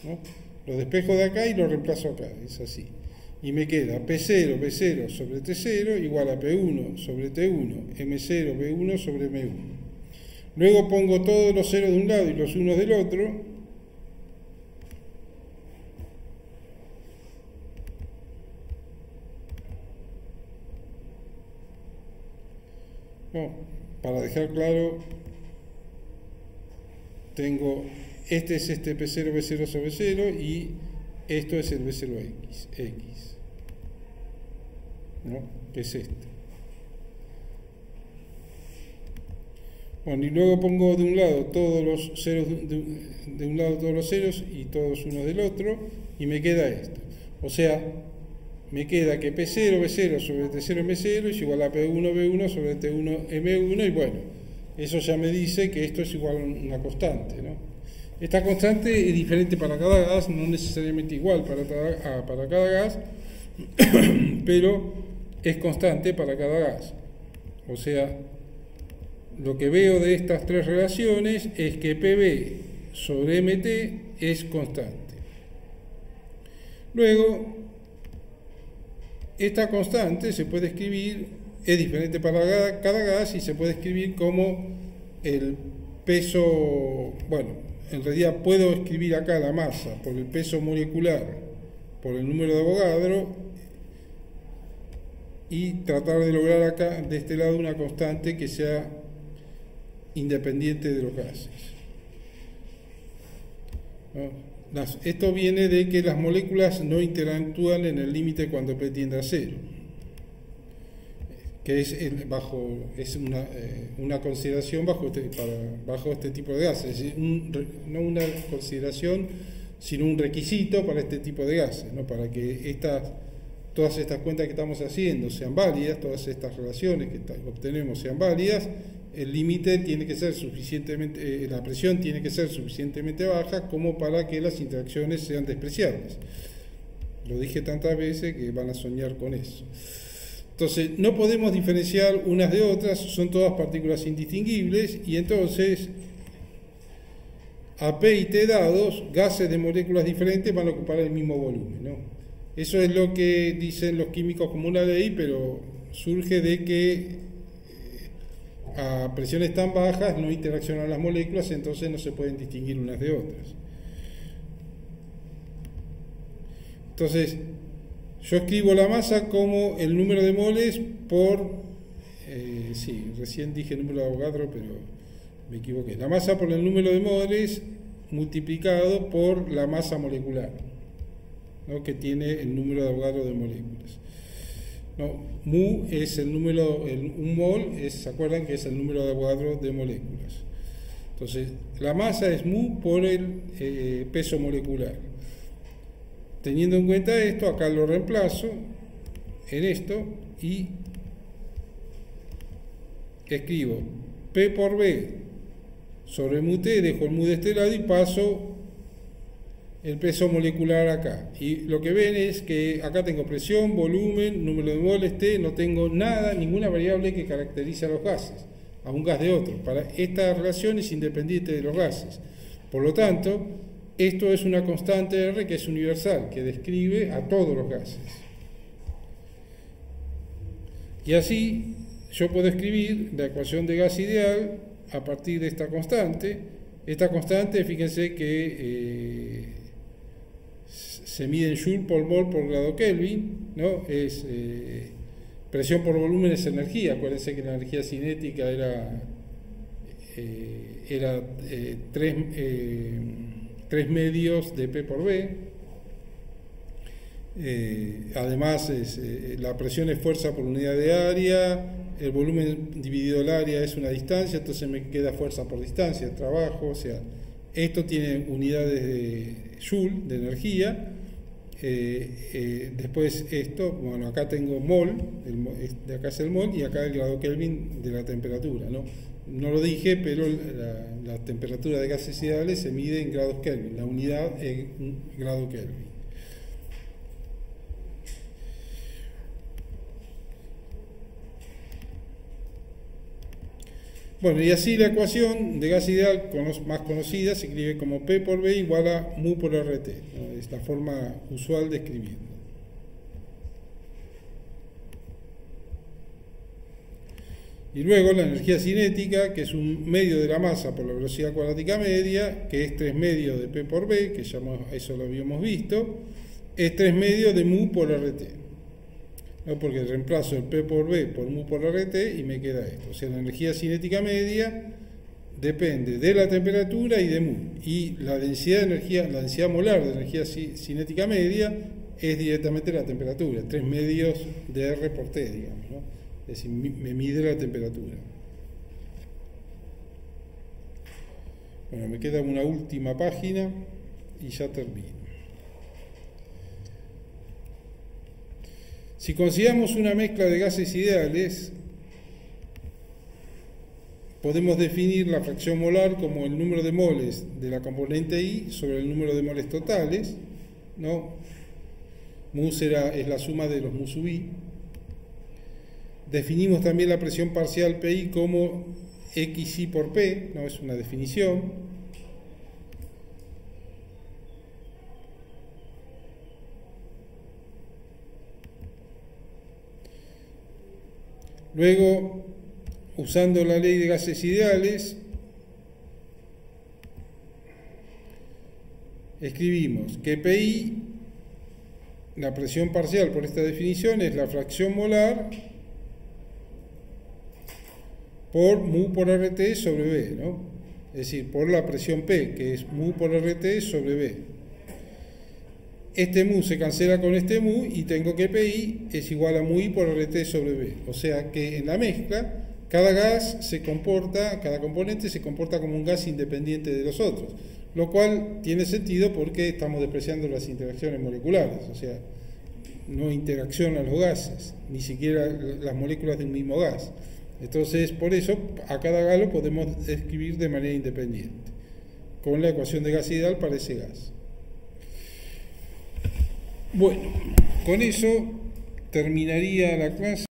¿no? Lo despejo de acá y lo reemplazo acá, es así, y me queda P0, B0 sobre T0 igual a P1 sobre T1, M0, B1 sobre M1. Luego pongo todos los ceros de un lado y los unos del otro. No, para dejar claro, tengo, este es este P0, B0 sobre 0 y esto es el B0X, ¿no? Que es este. Bueno, y luego pongo de un lado todos los ceros, de un lado todos los ceros y todos unos del otro, y me queda esto. O sea, me queda que P0, B0 sobre T0, M0 es igual a P1, B1 sobre T1, M1, y bueno, eso ya me dice que esto es igual a una constante, ¿no? Esta constante es diferente para cada gas, no necesariamente igual para cada gas, pero es constante para cada gas. O sea, lo que veo de estas tres relaciones es que PB sobre MT es constante. Luego, esta constante se puede escribir, es diferente para cada gas y se puede escribir como el peso, bueno, en realidad puedo escribir acá la masa por el peso molecular, por el número de Avogadro, y tratar de lograr acá, de este lado, una constante que sea independiente de los gases. ¿No? Esto viene de que las moléculas no interactúan en el límite cuando P tiende a 0, que es una consideración bajo este tipo de gases, es decir, no una consideración, sino un requisito para este tipo de gases, ¿no? Para que todas estas cuentas que estamos haciendo sean válidas, todas estas relaciones que obtenemos sean válidas, el límite tiene que ser suficientemente, la presión tiene que ser suficientemente baja como para que las interacciones sean despreciables. Lo dije tantas veces que van a soñar con eso. Entonces, no podemos diferenciar unas de otras, son todas partículas indistinguibles, y entonces, a P y T dados, gases de moléculas diferentes van a ocupar el mismo volumen, ¿no? Eso es lo que dicen los químicos como una ley, pero surge de que a presiones tan bajas no interaccionan las moléculas, entonces no se pueden distinguir unas de otras. Entonces, yo escribo la masa como el número de moles por, recién dije el número de Avogadro, pero me equivoqué. La masa por el número de moles multiplicado por la masa molecular, ¿no? Que tiene el número de Avogadro de moléculas. No, mu es el número, un mol, ¿se acuerdan que es el número de Avogadro de moléculas? Entonces, la masa es mu por el peso molecular. Teniendo en cuenta esto, acá lo reemplazo en esto y escribo P por B sobre mu T, dejo el mu de este lado y paso el peso molecular acá. Y lo que ven es que acá tengo presión, volumen, número de moles, T, no tengo nada, ninguna variable que caracterice a los gases, a un gas de otro. Para esta relación es independiente de los gases. Por lo tanto, esto es una constante R que es universal, que describe a todos los gases. Y así yo puedo escribir la ecuación de gas ideal a partir de esta constante. Esta constante, fíjense que se mide en Joule por mol por grado Kelvin, ¿no? Es presión por volumen es energía. Acuérdense que la energía cinética era 3 medios de P por B. Además, la presión es fuerza por unidad de área, el volumen dividido el área es una distancia, entonces me queda fuerza por distancia, trabajo, o sea, esto tiene unidades de Joule, de energía. Después esto, bueno, acá tengo mol, de acá es el mol, y acá el grado Kelvin de la temperatura, ¿no? No lo dije, pero la temperatura de gases ideales se mide en grados Kelvin, la unidad es un grado Kelvin. Bueno, y así la ecuación de gas ideal más conocida se escribe como P por B igual a mu por RT, ¿no? Es la forma usual de escribirlo. Y luego la energía cinética, que es un medio de la masa por la velocidad cuadrática media, que es 3 medios de P por B, que ya eso lo habíamos visto, es 3 medios de mu por RT. ¿No? Porque reemplazo el P por B por mu por RT y me queda esto. O sea, la energía cinética media depende de la temperatura y de mu. Y la densidad de energía, la densidad molar de energía cinética media es directamente la temperatura, 3 medios de R por T, digamos, ¿no? Es decir, me mide la temperatura. Bueno, me queda una última página y ya termino. Si consideramos una mezcla de gases ideales, podemos definir la fracción molar como el número de moles de la componente I sobre el número de moles totales, ¿no? Mu es la suma de los mu sub I. Definimos también la presión parcial PI como XI por P, ¿no? Es una definición. Luego, usando la ley de gases ideales, escribimos que PI, la presión parcial por esta definición, es la fracción molar por mu por RT sobre B, ¿no? Es decir, por la presión P, que es mu por RT sobre B. Este mu se cancela con este mu y tengo que PI es igual a mu I por RT sobre B. O sea que en la mezcla, cada componente se comporta como un gas independiente de los otros, lo cual tiene sentido porque estamos despreciando las interacciones moleculares, o sea, no interaccionan los gases, ni siquiera las moléculas de un mismo gas. Entonces, por eso, a cada gas lo podemos escribir de manera independiente, con la ecuación de gas ideal para ese gas. Bueno, con eso terminaría la clase.